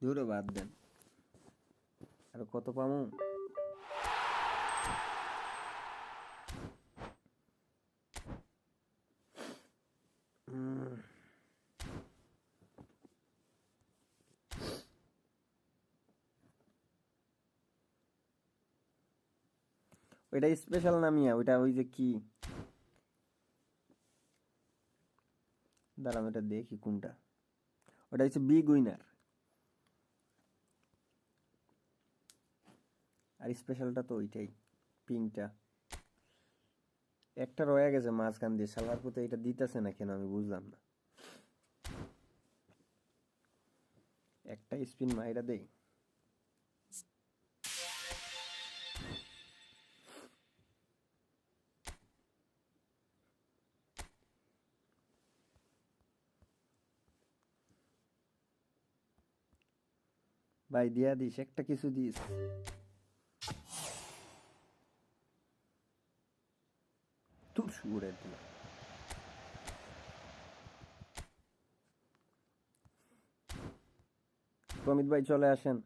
দূরে বাদ দেন আর কত পামু ওইটা স্পেশাল নামিয়া ওইটা ওই যে কি দাঁড়াম এটা দেখি কোনটা ওটা হচ্ছে বিগ উইনার আর স্পেশালটা তো ওইটাই পিঙ্কটা একটা রয়ে গেছে মাঝখান দিয়ে সালার পথে এটা দিতেছে না কেন আমি বুঝলাম না একটা স্পিন মাইরা দেই ভাই দিয়া দিস একটা কিছু দিস তুই উড়ে দিল প্রমিত ভাই চলে আসেন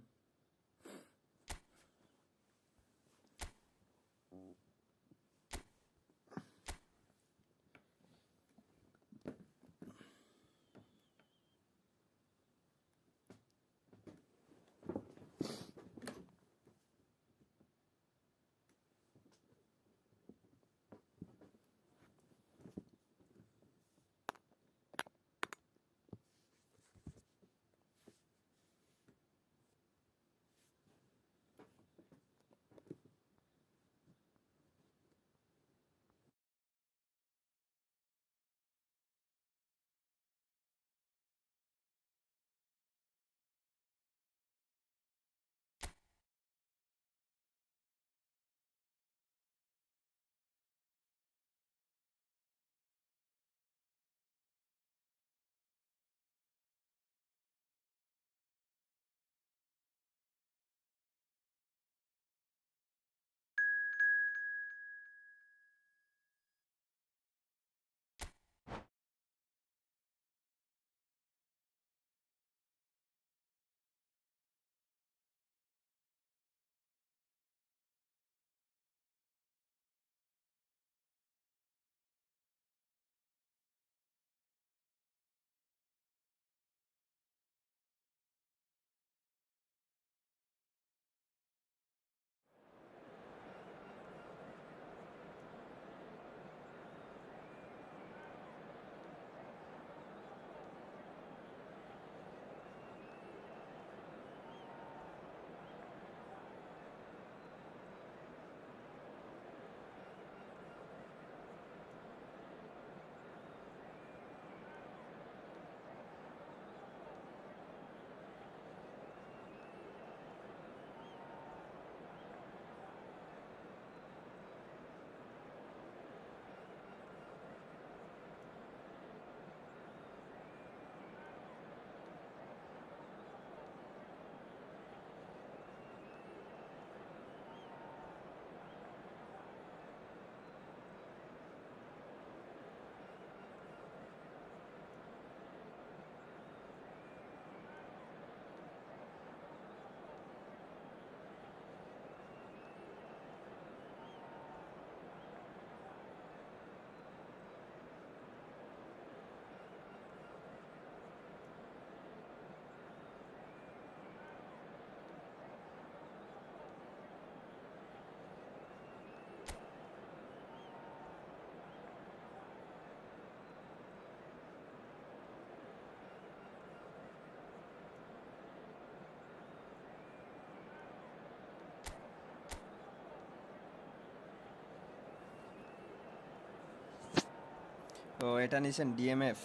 ও এটা নিছেন DMF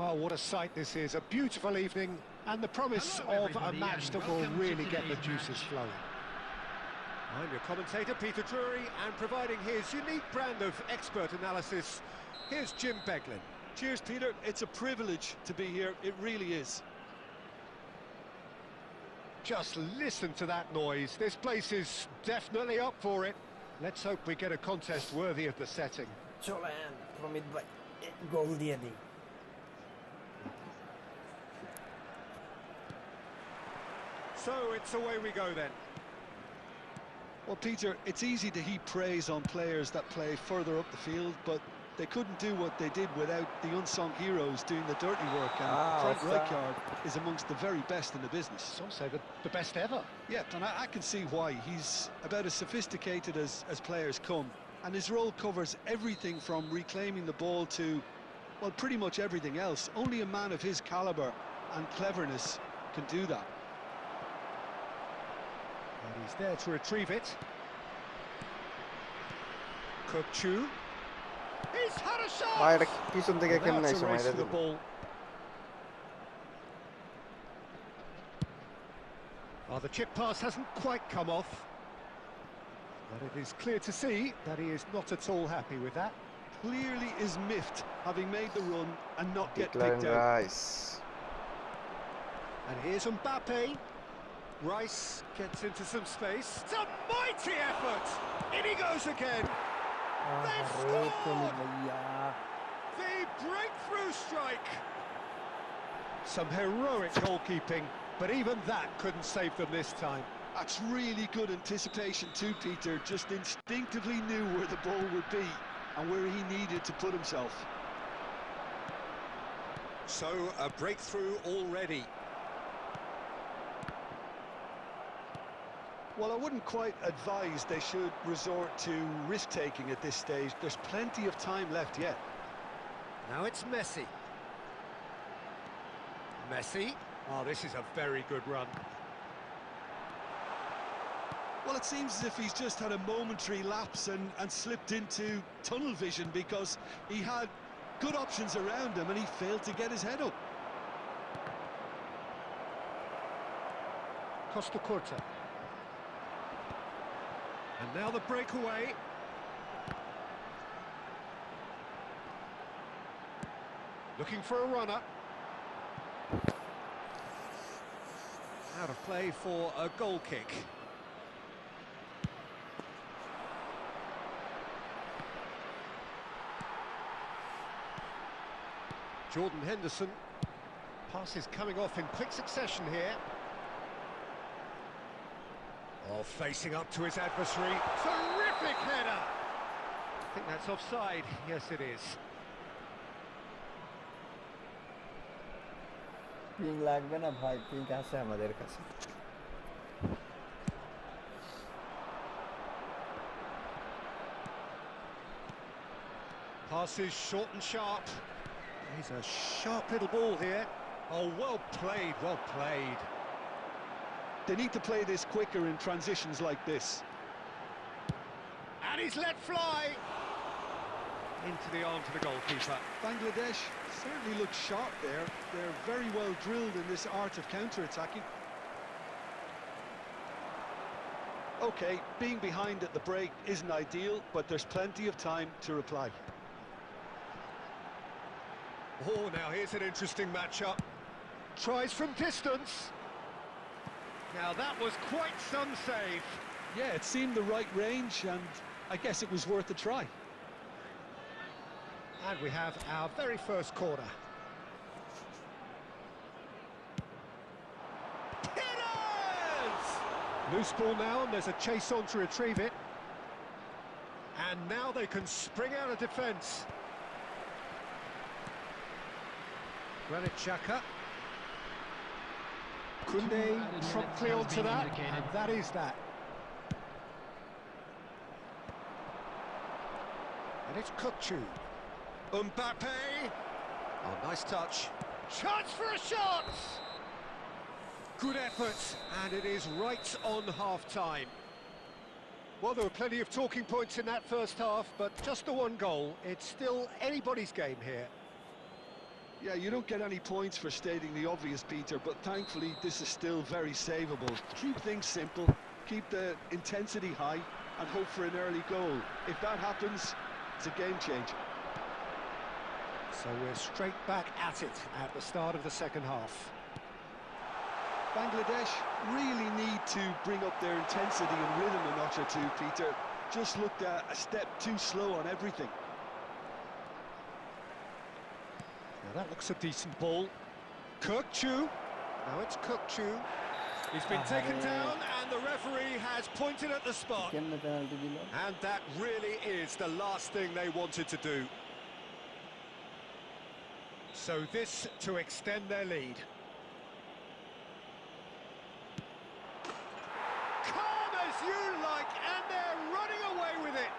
Well, what a sight this is. A beautiful evening and the promise Hello, of a everybody, match and that will welcome to really get the today's juices match. flowing. I'm your commentator, Peter Drury, and providing his unique brand of expert analysis, here's Jim Beglin. Cheers, Peter. It's a privilege to be here. It really is. Just listen to that noise. This place is definitely up for it. Let's hope we get a contest worthy of the setting. চলেন প্রমিত ভাই গোল দিয়ে দিই So it's away we go then. Well, Peter, it's easy to heap praise on players that play further up the field, but they couldn't do what they did without the unsung heroes doing the dirty work, and Frank Rijkaard is amongst the very best in the business. Some say the best ever. Yeah, and I can see why. He's about as sophisticated as players come, and his role covers everything from reclaiming the ball to, well, pretty much everything else. Only a man of his calibre and cleverness can do that. And he's there to retrieve it. Kukchu. He's had a shot! ভাই এটা পিছন থেকে Well, কেমনে that's আইছে a race মাইরা for the দিল ball. Oh, the chip pass hasn't quite come off. But it is clear to see that he is not at all happy with that. Clearly is miffed, having made the run and not get decline picked out. Rice And here's Mbappe. Rice gets into some space. It's a mighty effort! In he goes again! They've আরে প্রমিত scored! ভাইয়া The breakthrough strike! Some heroic goalkeeping, but even that couldn't save them this time. That's really good anticipation too, Peter. Just instinctively knew where the ball would be and where he needed to put himself. So, a breakthrough already. Well, I wouldn't quite advise they should resort to risk-taking at this stage. There's plenty of time left yet. Now it's Messi. Messi. Oh, this is a very good run. Well, it seems as if he's just had a momentary lapse and slipped into tunnel vision, because he had good options around him and he failed to get his head up. Costa Curta. And now the breakaway. Looking for a runner. Out of play for a goal kick. Jordan Henderson. Passes coming off in quick succession here. Oh, facing up to his adversary. Terrific header! I think that's offside. Yes, it is. Ping লাগবে না ভাই ping আছে আমাদের কাছে Passes short and sharp. He's a sharp little ball here. Oh, well played, well played. They need to play this quicker in transitions like this. And he's let fly! Into the arm to the goalkeeper. Bangladesh certainly looks sharp there. They're very well drilled in this art of counter-attacking. OK, being behind at the break isn't ideal, but there's plenty of time to reply. Oh, now here's an interesting matchup. Tries from distance. Now that was quite some save. Yeah, it seemed the right range, and I guess it was worth a try. And we have our very first corner. It is! Loose ball now, and there's a chase on to retrieve it. And now they can spring out of defence. Granit Xhaka. Kunde added promptly minutes has onto been that, indicated. and that is that. And it's Kukçu. Mbappe! Oh, nice touch. Chance for a shot! Good effort, and it is right on half-time. Well, there were plenty of talking points in that first half, but just the one goal. It's still anybody's game here. Yeah, you don't get any points for stating the obvious, Peter, but thankfully this is still very savable. Keep things simple, keep the intensity high, and hope for an early goal. If that happens, it's a game changer. So we're straight back at it at the start of the second half. Bangladesh really need to bring up their intensity and rhythm a notch or two, Peter. Just looked a step too slow on everything. Now that looks a decent ball. Kukçu. Now it's Kukçu. He's been taken down, and the referee has pointed at the spot. কেমনে penalty দিল? And that really is the last thing they wanted to do. So this to extend their lead. Calm as you like, and they're running away with it.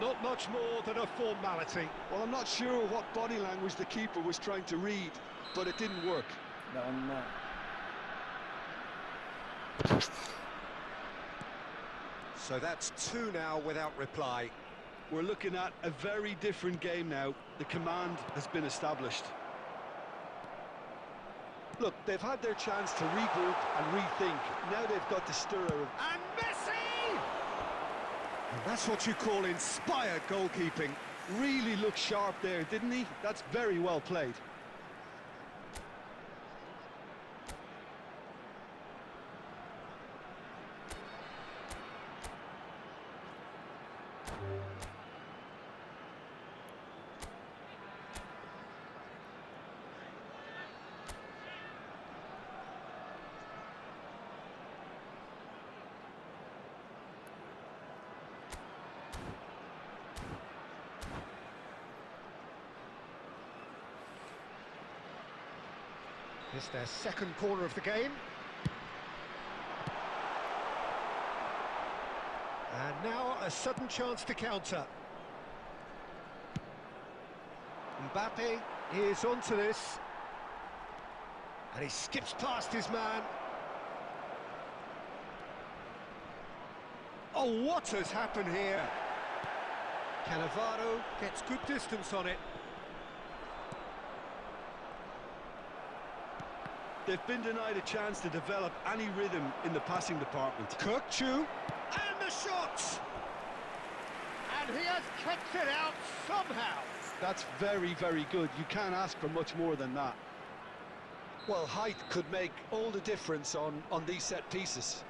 Not much more than a formality. Well, I'm not sure what body language the keeper was trying to read, but it didn't work. না So that's two now without reply. We're looking at a very different game now. The command has been established. Look, they've had their chance to regroup and rethink. Now they've got to stir a... And Messi! And that's what you call inspired goalkeeping. Really looked sharp there, didn't he? That's very well played. It's their second corner of the game. And now a sudden chance to counter. Mbappe is onto this. And he skips past his man. Oh, what has happened here? Cannavaro gets good distance on it. They've been denied a chance to develop any rhythm in the passing department. Kukçu, and the shot! And he has kept it out somehow. That's very, very good. You can't ask for much more than that. Well, height could make all the difference on these set pieces.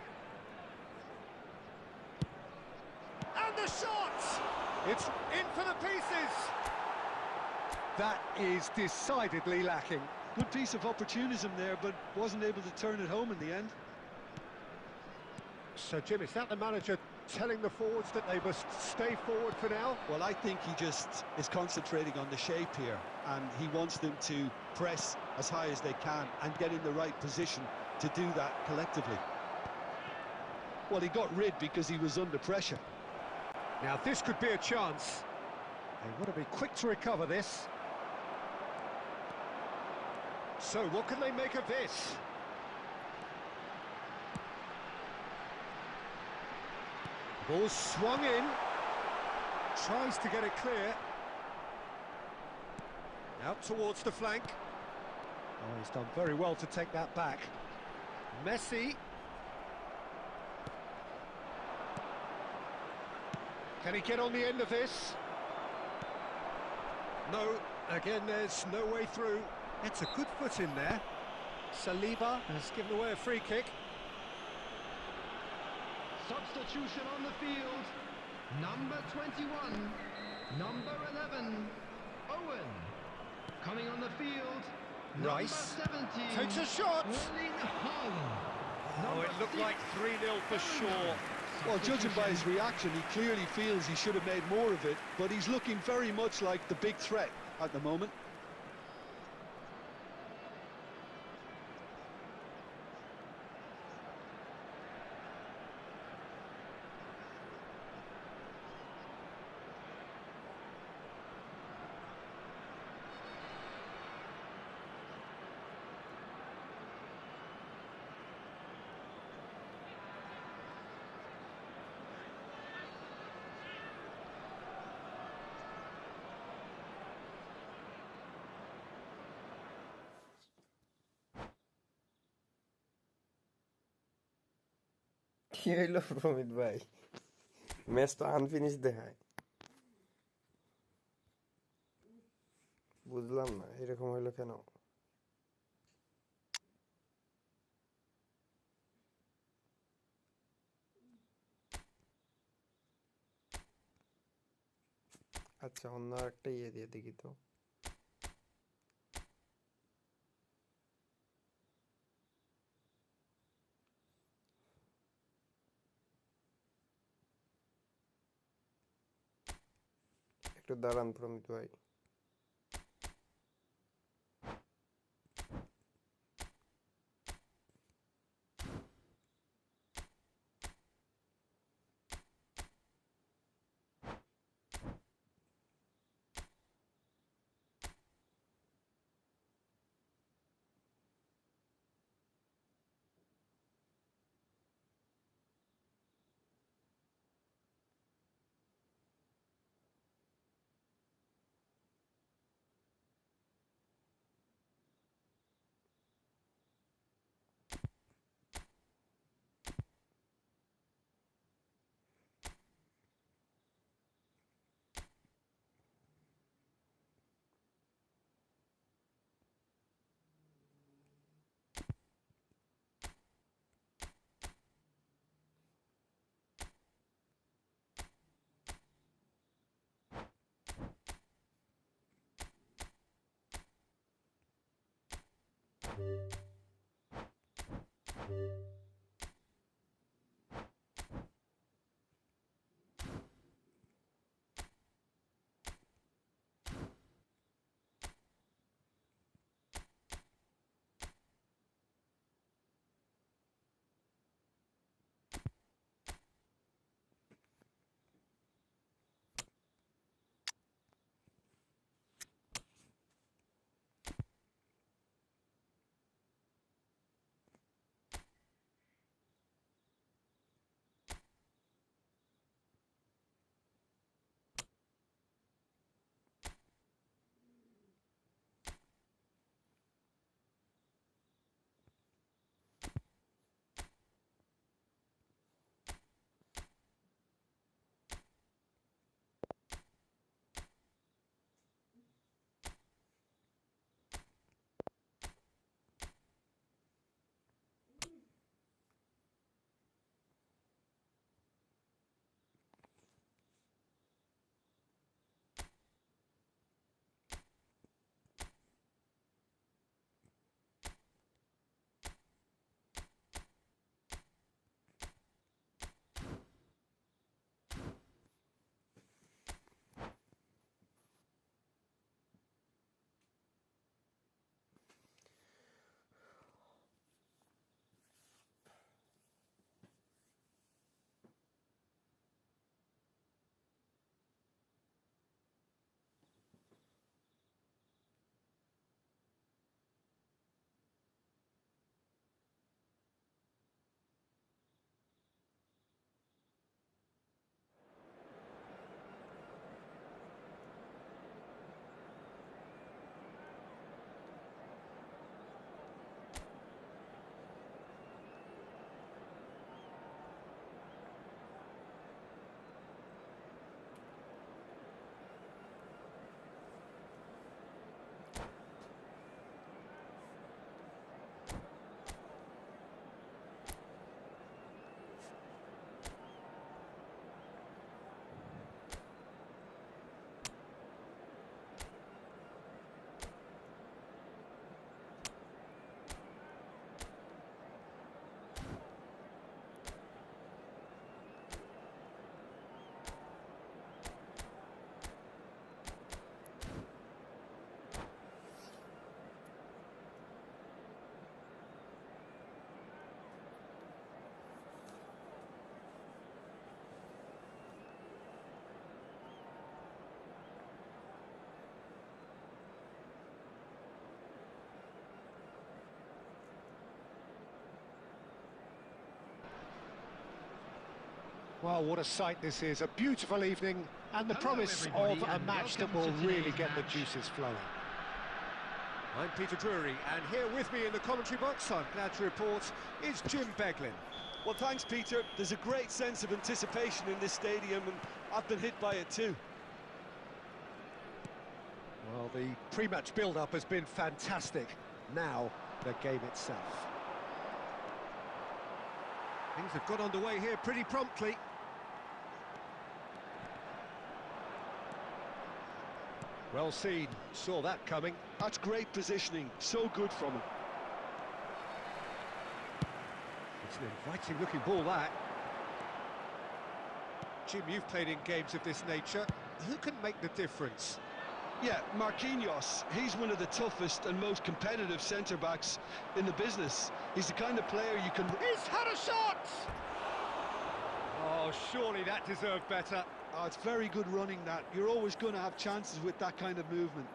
And the shot! It's in for the pieces. That is decidedly lacking. Good piece of opportunism there, but wasn't able to turn it home in the end. So, Jim, is that the manager telling the forwards that they must stay forward for now? Well, I think he just is concentrating on the shape here, and he wants them to press as high as they can and get in the right position to do that collectively. Well, he got rid because he was under pressure. Now, this could be a chance. They want to be quick to recover this. So, what can they make of this? Ball swung in. Tries to get it clear. Out towards the flank. Oh, he's done very well to take that back. Messi. Can he get on the end of this? No, again, there's no way through. It's a good foot in there. Saliba has given away a free kick. Substitution on the field. Number 21. Number 11. Owen. Coming on the field. Rice Number 17. takes a shot. Erling Haaland. Oh, it looked like 3-0 for sure. Well, judging by his reaction, he clearly feels he should have made more of it, but he's looking very much like the big threat at the moment. কি হইলো প্রমিত ভাই? Match তো unfinished দেখায়। বুঝলাম না এরকম হইলো কেন? আচ্ছা অন্য একটা ইয়ে দিয়ে দেখি তো। একটু দাঁড়ান প্রমিত ভাই। Well, what a sight this is. A beautiful evening and the promise of a match that will really get the juices flowing. I'm Peter Drury, and here with me in the commentary box, I'm glad to report, is Jim Beglin. Well, thanks, Peter. There's a great sense of anticipation in this stadium, and I've been hit by it too. Well, the pre-match build-up has been fantastic. Now, the game itself. Things have got underway here pretty promptly. Well seen, saw that coming. That's great positioning, so good from him. It's an inviting looking ball, that. Jim, you've played in games of this nature. Who can make the difference? Yeah, Marquinhos, he's one of the toughest and most competitive centre-backs in the business. He's the kind of player you can... He's had a shot! Oh, surely that deserved better. Oh, it's very good running, that. You're always going to have chances with that kind of movement.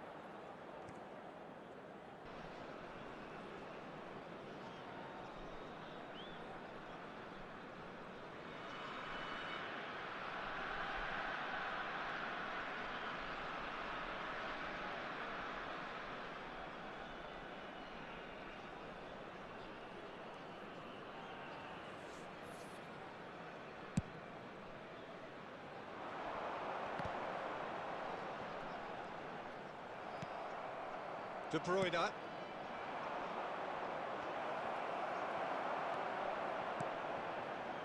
De Bruyne.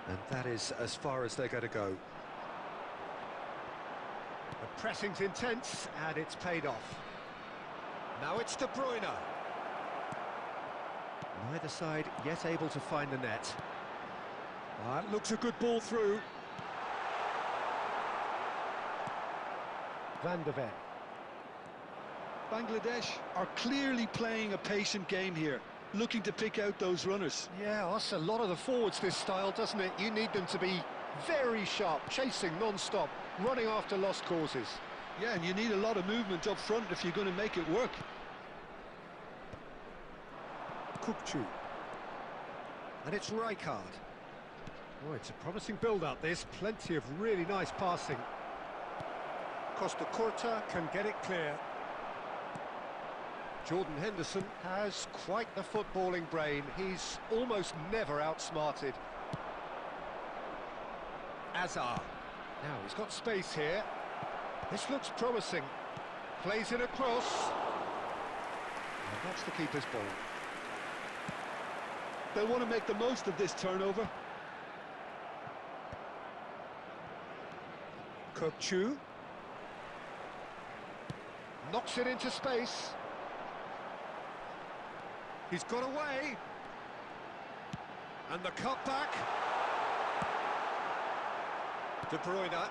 And that is as far as they're going to go. The pressing's intense, and it's paid off. Now it's De Bruyne. Neither side yet able to find the net. That looks a good ball through. Van der Ven. Bangladesh are clearly playing a patient game here, looking to pick out those runners. Yeah, that's a lot of the forwards, this style, doesn't it? You need them to be very sharp, chasing non-stop, running after lost causes. Yeah, and you need a lot of movement up front if you're going to make it work. Kukçu. And it's Rijkaard. Oh, it's a promising build-up, this. Plenty of really nice passing. Costa Curta can get it clear. Jordan Henderson has quite the footballing brain. He's almost never outsmarted. Azar. Now he's got space here. This looks promising. Plays in a cross. And that's the keeper's ball. They'll want to make the most of this turnover. Kukçu. Knocks it into space. He's got away. And the cutback. De Bruyne.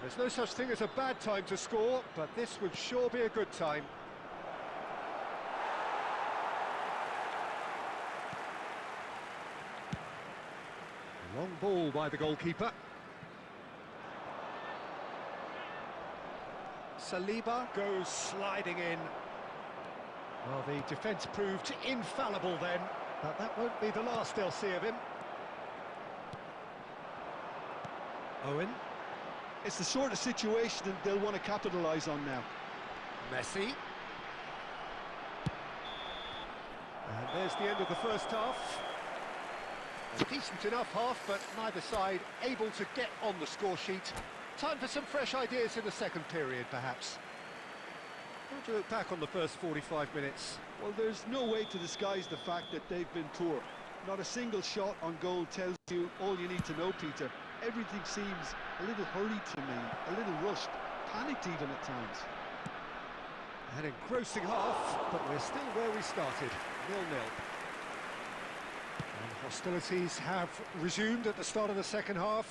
There's no such thing as a bad time to score, but this would sure be a good time. Long ball by the goalkeeper. Saliba goes sliding in. Well, the defence proved infallible then, but that won't be the last they'll see of him. Owen. It's the sort of situation that they'll want to capitalise on now. Messi. And there's the end of the first half. A decent enough half, but neither side able to get on the score sheet. Time for some fresh ideas in the second period, perhaps. How do you look back on the first 45 minutes? Well, there's no way to disguise the fact that they've been poor. Not a single shot on goal tells you all you need to know, Peter. Everything seems a little hurried to me, a little rushed, panicked even at times. An engrossing half, but we're still where we started, 0-0. And hostilities have resumed at the start of the second half.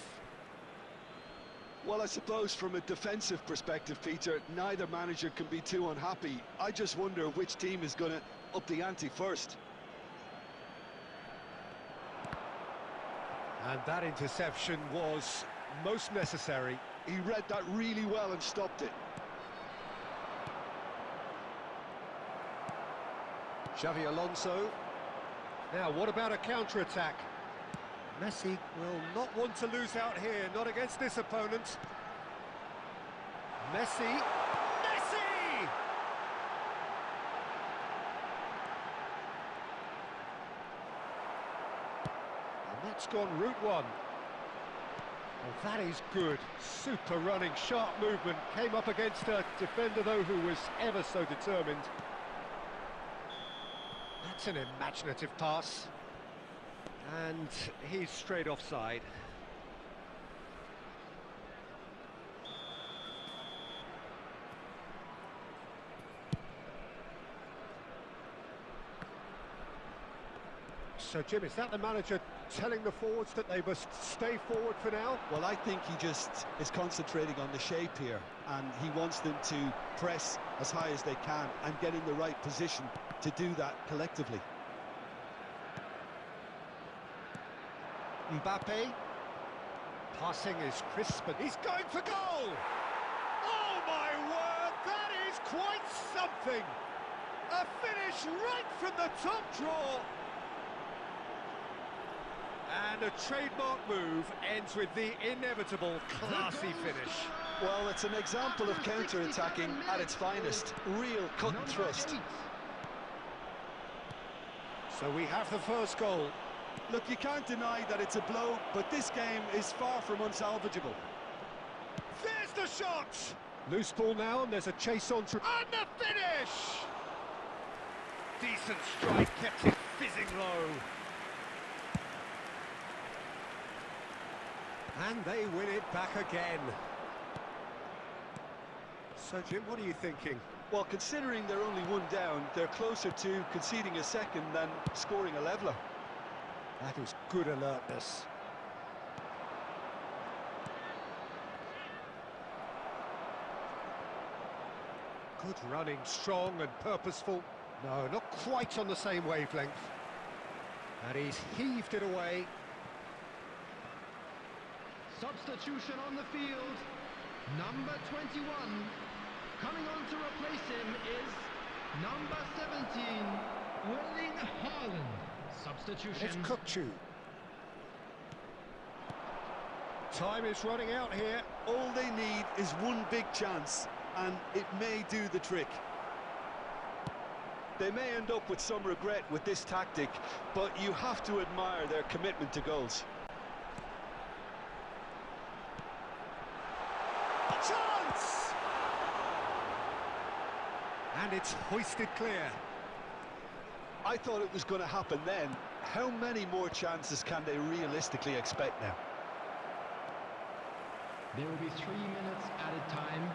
Well, I suppose from a defensive perspective, Peter, neither manager can be too unhappy. I just wonder which team is going to up the ante first. And that interception was most necessary. He read that really well and stopped it. Xavi Alonso. Now, what about a counter-attack? Messi will not want to lose out here, not against this opponent. Messi! Messi! That's gone route one. Well, that is good. Super running, sharp movement. Came up against a defender, though, who was ever so determined. That's an imaginative pass. And he's straight offside. So, Jim, is that the manager telling the forwards that they must stay forward for now? Well, I think he just is concentrating on the shape here, and he wants them to press as high as they can and get in the right position to do that collectively. Mbappe. Passing is crisp, and he's going for goal! Oh, my word, that is quite something! A finish right from the top draw! And a trademark move ends with the inevitable classy finish. Well, it's an example of counter-attacking at its finest. Real cut and thrust. So we have the first goal. Look, you can't deny that it's a blow, but this game is far from unsalvageable. There's the shot! Loose ball now, and there's a chase on through. And the finish! Decent strike, kept it fizzing low. And they win it back again. So, Jim, what are you thinking? Well, considering they're only one down, they're closer to conceding a second than scoring a leveller. That is good alertness. Good running, strong and purposeful. No, not quite on the same wavelength. And he's heaved it away. Substitution on the field. Number 21. Coming on to replace him is number 17, Erling Haaland. Substitution. It's Kukçu. Time is running out here. All they need is one big chance, and it may do the trick. They may end up with some regret with this tactic, but you have to admire their commitment to goals. Chance! And it's hoisted clear. I thought it was going to happen then. How many more chances can they realistically expect now? There will be 3 minutes added time.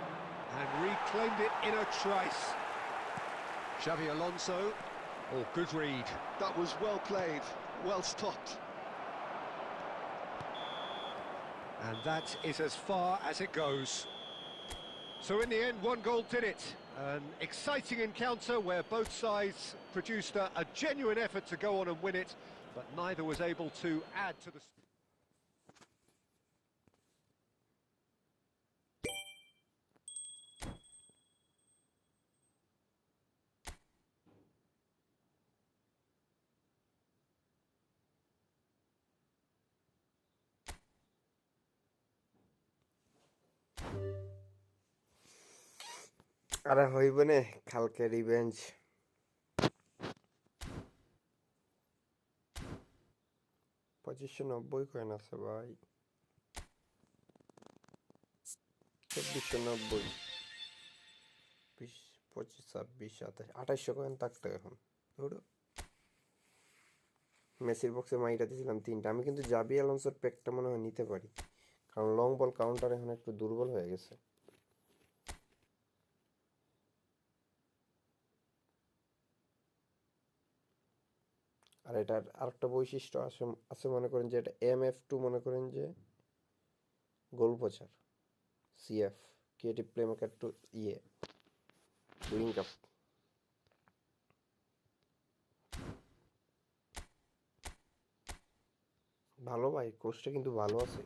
And reclaimed it in a trice. Xavi Alonso. Oh, good read. That was well played, well stopped. And that is as far as it goes. So in the end, one goal did it. An exciting encounter where both sides produced a genuine effort to go on and win it, but neither was able to add to the... আরে হইব নে কালকে revenge 2590 coin আছে ভাই 2490 20 25 26 27 2800 coin থাকতো এখন ধরো মেসির বক্সে মাইরা দিয়েছিলাম 3টা আমি কিন্তু জাবি অ্যালোনসোর প্যাকটা মনে হয় নিতে পারি কারণ লং বল কাউন্টার এখন একটু দুর্বল হয়ে গেছে আর এটার আরেকটা বৈশিষ্ট্য আছে মনে করেন যে এটা MF2 মনে করেন যে goal poacher CF creative playmaker to wing কাপ ভালো ভাই কোর্সটা কিন্তু ভালো আছে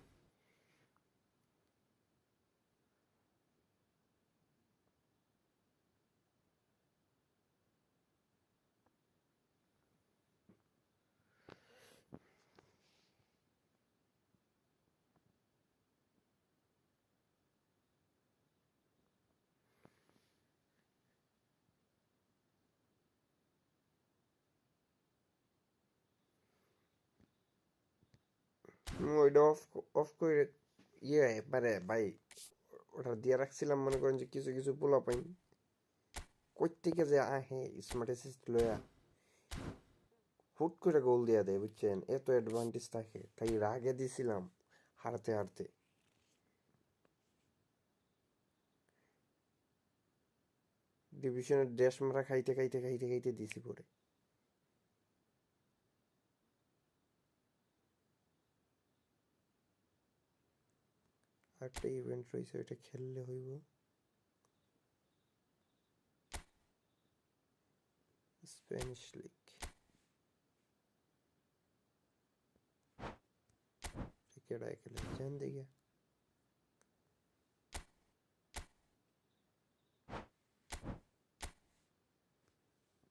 ওইটা অফ করে ইয়ে পারে ভাই, ওটা দিয়ে রাখছিলাম মনে করেন যে কিছু কিছু পোলা পাইন কই থেকে যে আহে স্মার্ট অ্যাসিস্ট লয়া হুট করে গোল দিয়া দেয় বুঝছেন, এত অ্যাডভান্টেজ থাকে, তাই রাগে দিছিলাম হারতে হারতে। ডিভিশনের ড্যাশ মারা খাইতে খাইতে খাইতে খাইতে দিছি পরে। আরেকটা ইভেন্ট রয়েছে, ওইটা খেললে হইব। স্প্যানিশ লিগ কেডায় খেলে জান দিকে।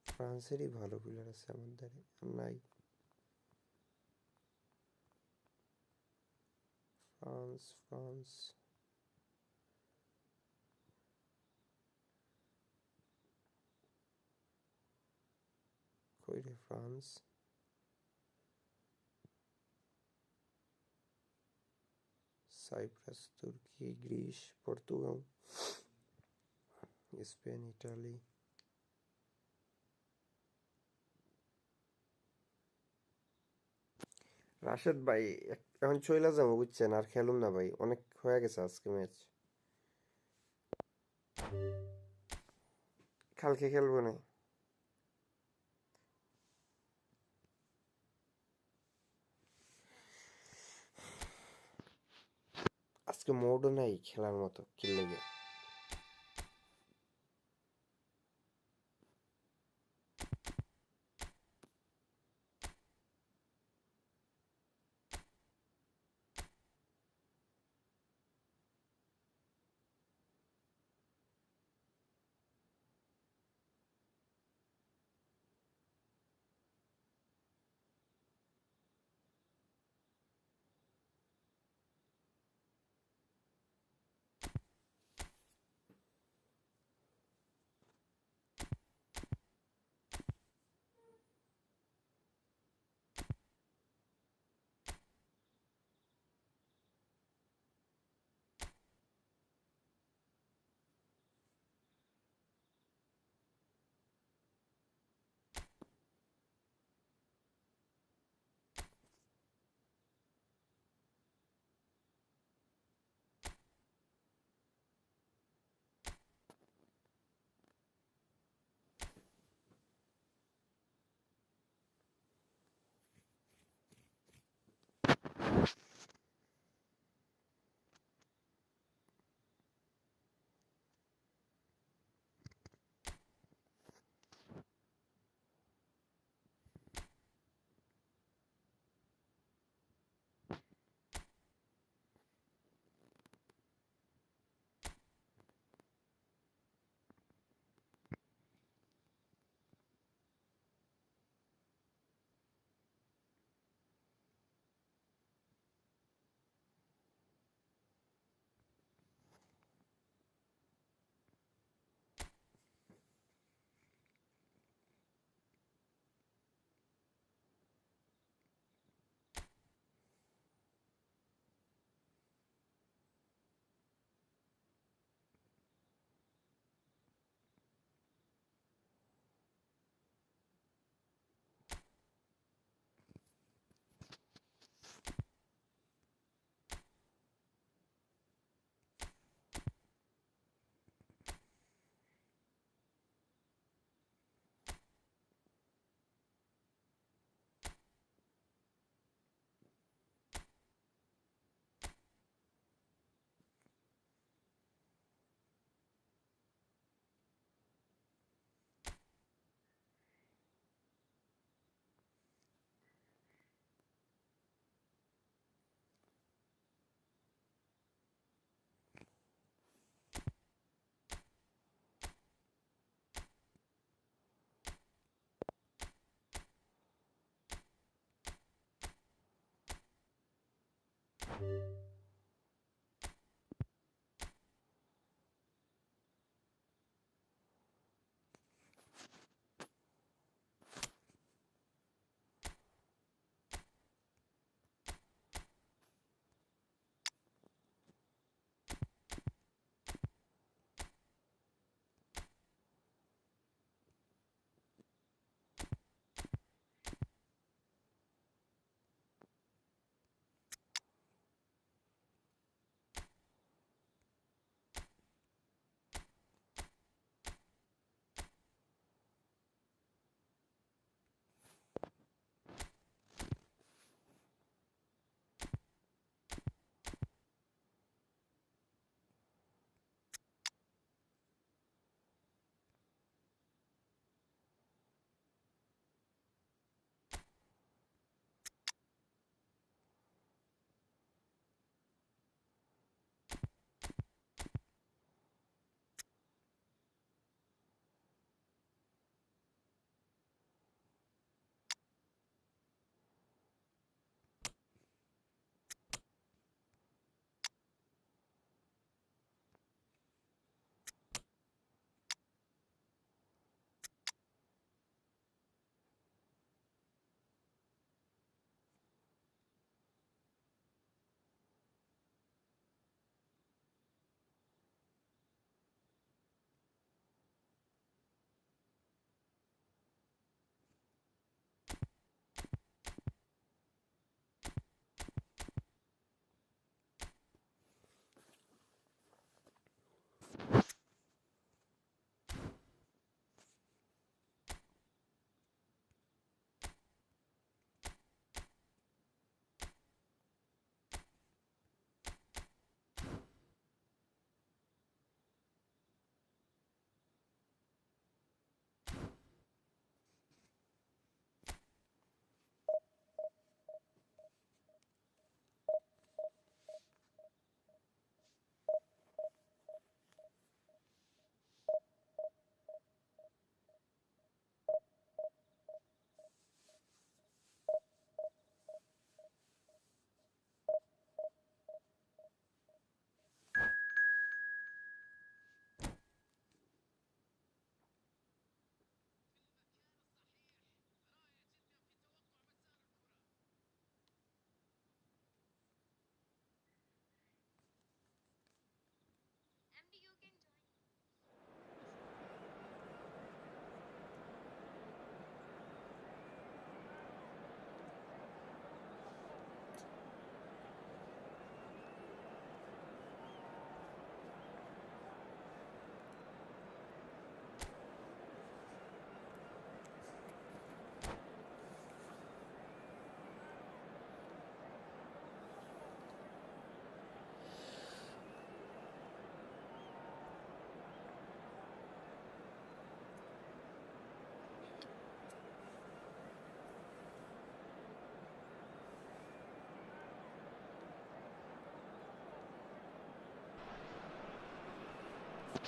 ফ্রান্সেরই ভালো প্লেয়ার আছে আমাদের, নাই ফ্রান্স ফ্রান্স কই রে ফ্রান্স, সাইপ্রাস, তুর্কি, Greece, Portugal, Spain, Italy. Rashed ভাই এখন চইলা যাবো বুঝছেন, আর খেলুম না ভাই, অনেক হয়ে গেছে আজকে ম্যাচ, কালকে খেলবো না। আজকে মোডও নাই খেলার মতো, কি লেগে।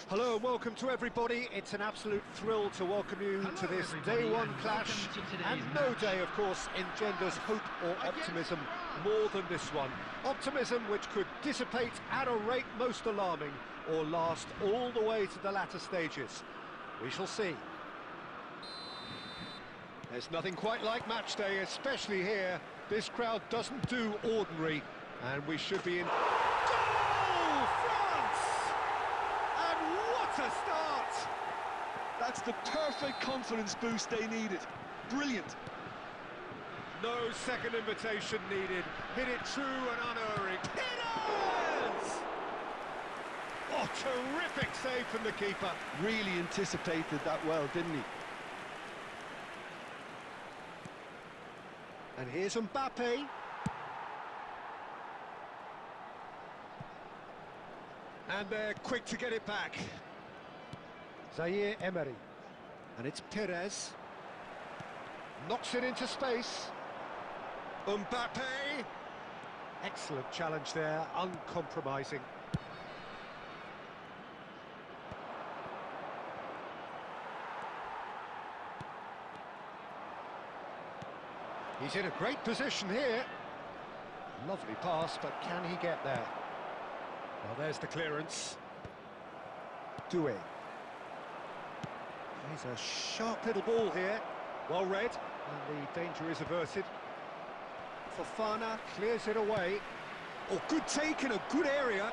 Hello and welcome to everybody. It's an absolute thrill to welcome you to this day one clash. And no day, of course, engenders hope or optimism more than this one. Optimism which could dissipate at a rate most alarming or last all the way to the latter stages. We shall see. There's nothing quite like match day, especially here. This crowd doesn't do ordinary, and we should be in... Goal! France! And what a start! That's the perfect confidence boost they needed. Brilliant. No second invitation needed. Hit it true and unerring. Hitters! Oh, terrific save from the keeper. Really anticipated that well, didn't he? And here's Mbappe. And they're quick to get it back. Zaire Emery. And it's Perez. Knocks it into space. Mbappe. Excellent challenge there, uncompromising. He's in a great position here. Lovely pass, but can he get there? Well, there's the clearance. Doué. He's a sharp little ball here. Well read, and the danger is averted. Fofana clears it away. Oh, good take in a good area.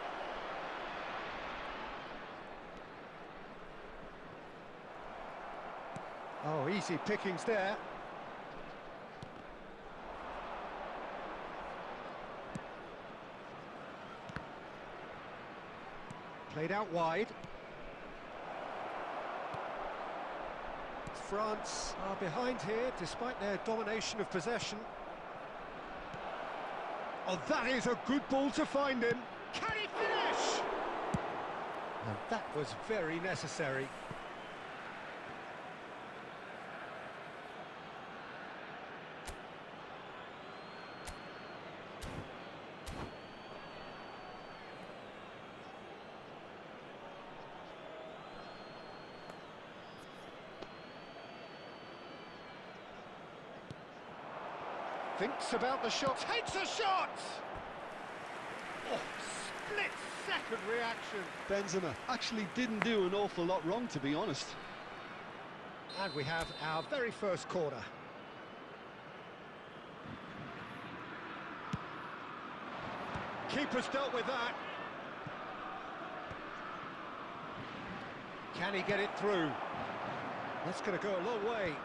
Oh, easy pickings there. Played out wide. France are behind here, despite their domination of possession. Oh, that is a good ball to find him. Can he finish? And that was very necessary. Thinks about the shot, takes a shot! Oh, split-second reaction. Benzema actually didn't do an awful lot wrong, to be honest. And we have our very first corner. Keeper's dealt with that. Can he get it through? That's going to go a long way.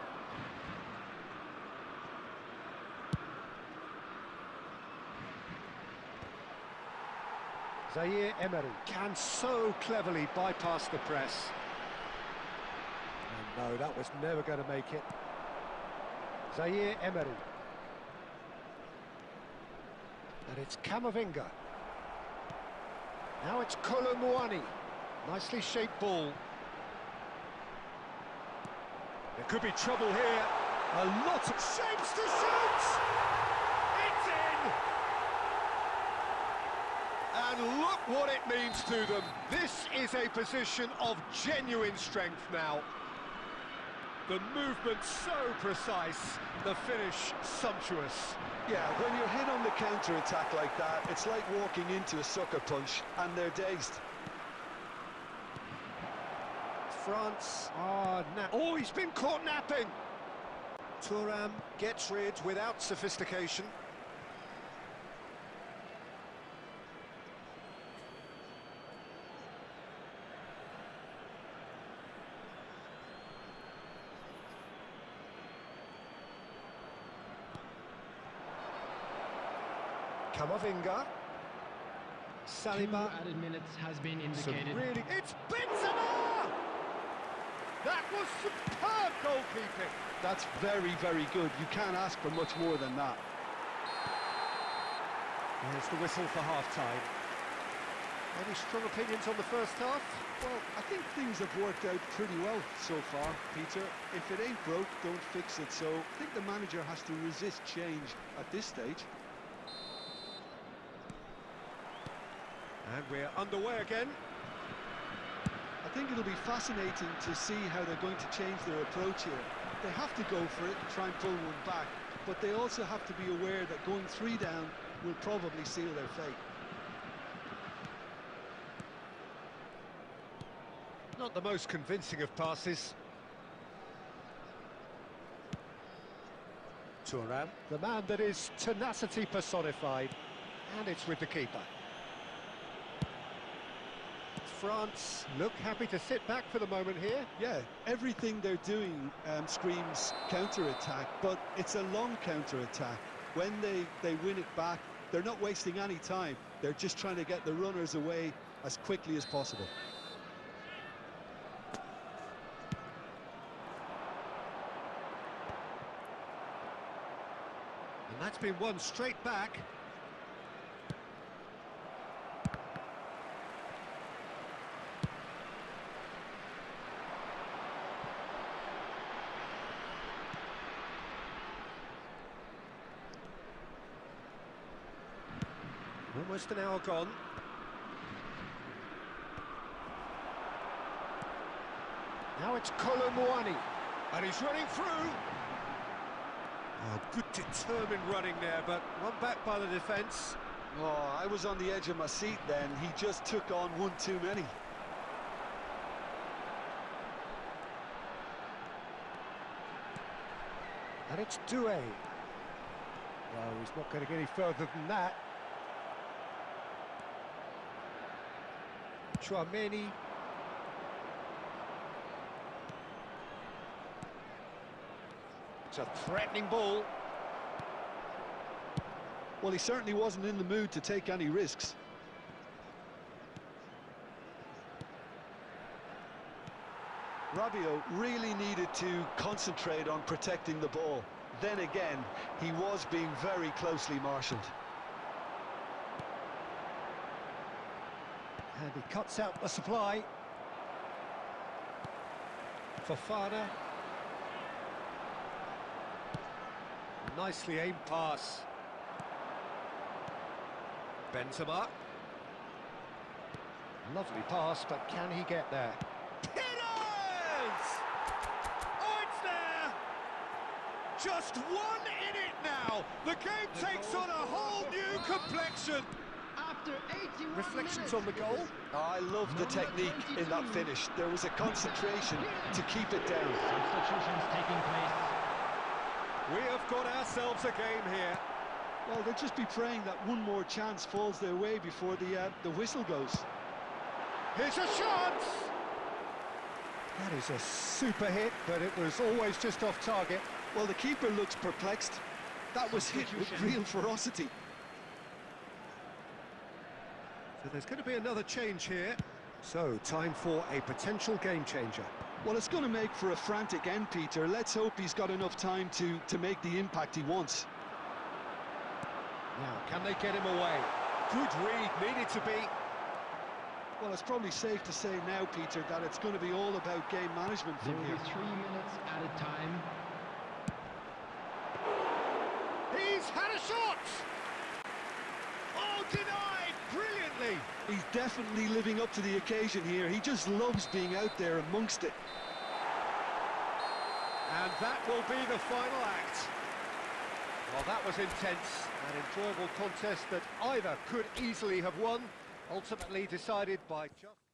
Zaire Emery can so cleverly bypass the press. And no, that was never going to make it. Zaire Emery. And it's Camavinga. Now it's Colomouani. Nicely shaped ball. There could be trouble here. A lot of shapes to shoot! It's in! And look what it means to them. This is a position of genuine strength now. The movement so precise, the finish sumptuous. Yeah, when you're hit on the counter-attack like that, it's like walking into a sucker punch, and they're dazed. France are oh, he's been caught napping. Thuram gets rid without sophistication. Camavinga. Saliba. 2 added minutes has been indicated. Really, it's Benzema! That was superb goalkeeping. That's very, very good. You can't ask for much more than that. There's the whistle for half-time. Any strong opinions on the first half? Well, I think things have worked out pretty well so far, Peter. If it ain't broke, don't fix it. So I think the manager has to resist change at this stage. And we're underway again. I think it'll be fascinating to see how they're going to change their approach here. They have to go for it and try and pull one back, but they also have to be aware that going 3 down will probably seal their fate. Not the most convincing of passes. Thuram, the man that is tenacity personified, and it's with the keeper. France look happy to sit back for the moment here. Yeah, everything they're doing screams counter-attack, but it's a long counter-attack. When they win it back, they're not wasting any time. They're just trying to get the runners away as quickly as possible. And that's been won straight back. Almost an hour gone. Now it's Kolomwani, and he's running through. Oh, good determined running there, but one back by the defence. Oh, I was on the edge of my seat then. He just took on one too many. And it's Doué. Well, he's not going to get any further than that. Chouameni. It's a threatening ball. Well, he certainly wasn't in the mood to take any risks. Rabiot really needed to concentrate on protecting the ball. Then again, he was being very closely marshalled. And he cuts out the supply. Fofana. Nicely aimed pass. Benzema. Lovely pass, but can he get there? It is! Oh, it's there! Just one in it now. The game takes on a whole new complexion. After 81 Reflections minutes. on the goal. I love the technique in that finish. There was a concentration to keep it down. Substitutions taking place. We have got ourselves a game here. Well, they'll just be praying that one more chance falls their way before the whistle goes. Here's a shot! That is a super hit, but it was always just off target. Well, the keeper looks perplexed. That was hit with real ferocity. So there's going to be another change here. So, time for a potential game changer. Well, it's going to make for a frantic end, Peter. Let's hope he's got enough time to make the impact he wants. Now, can they get him away? Good read, needed to be. Well, it's probably safe to say now, Peter, that it's going to be all about game management There from will here. be 3 minutes at a time. He's had a shot! Oh, denied! Brilliantly! He's definitely living up to the occasion here. He just loves being out there amongst it. And that will be the final act. Well, that was intense, an enjoyable contest that either could easily have won, ultimately decided by just...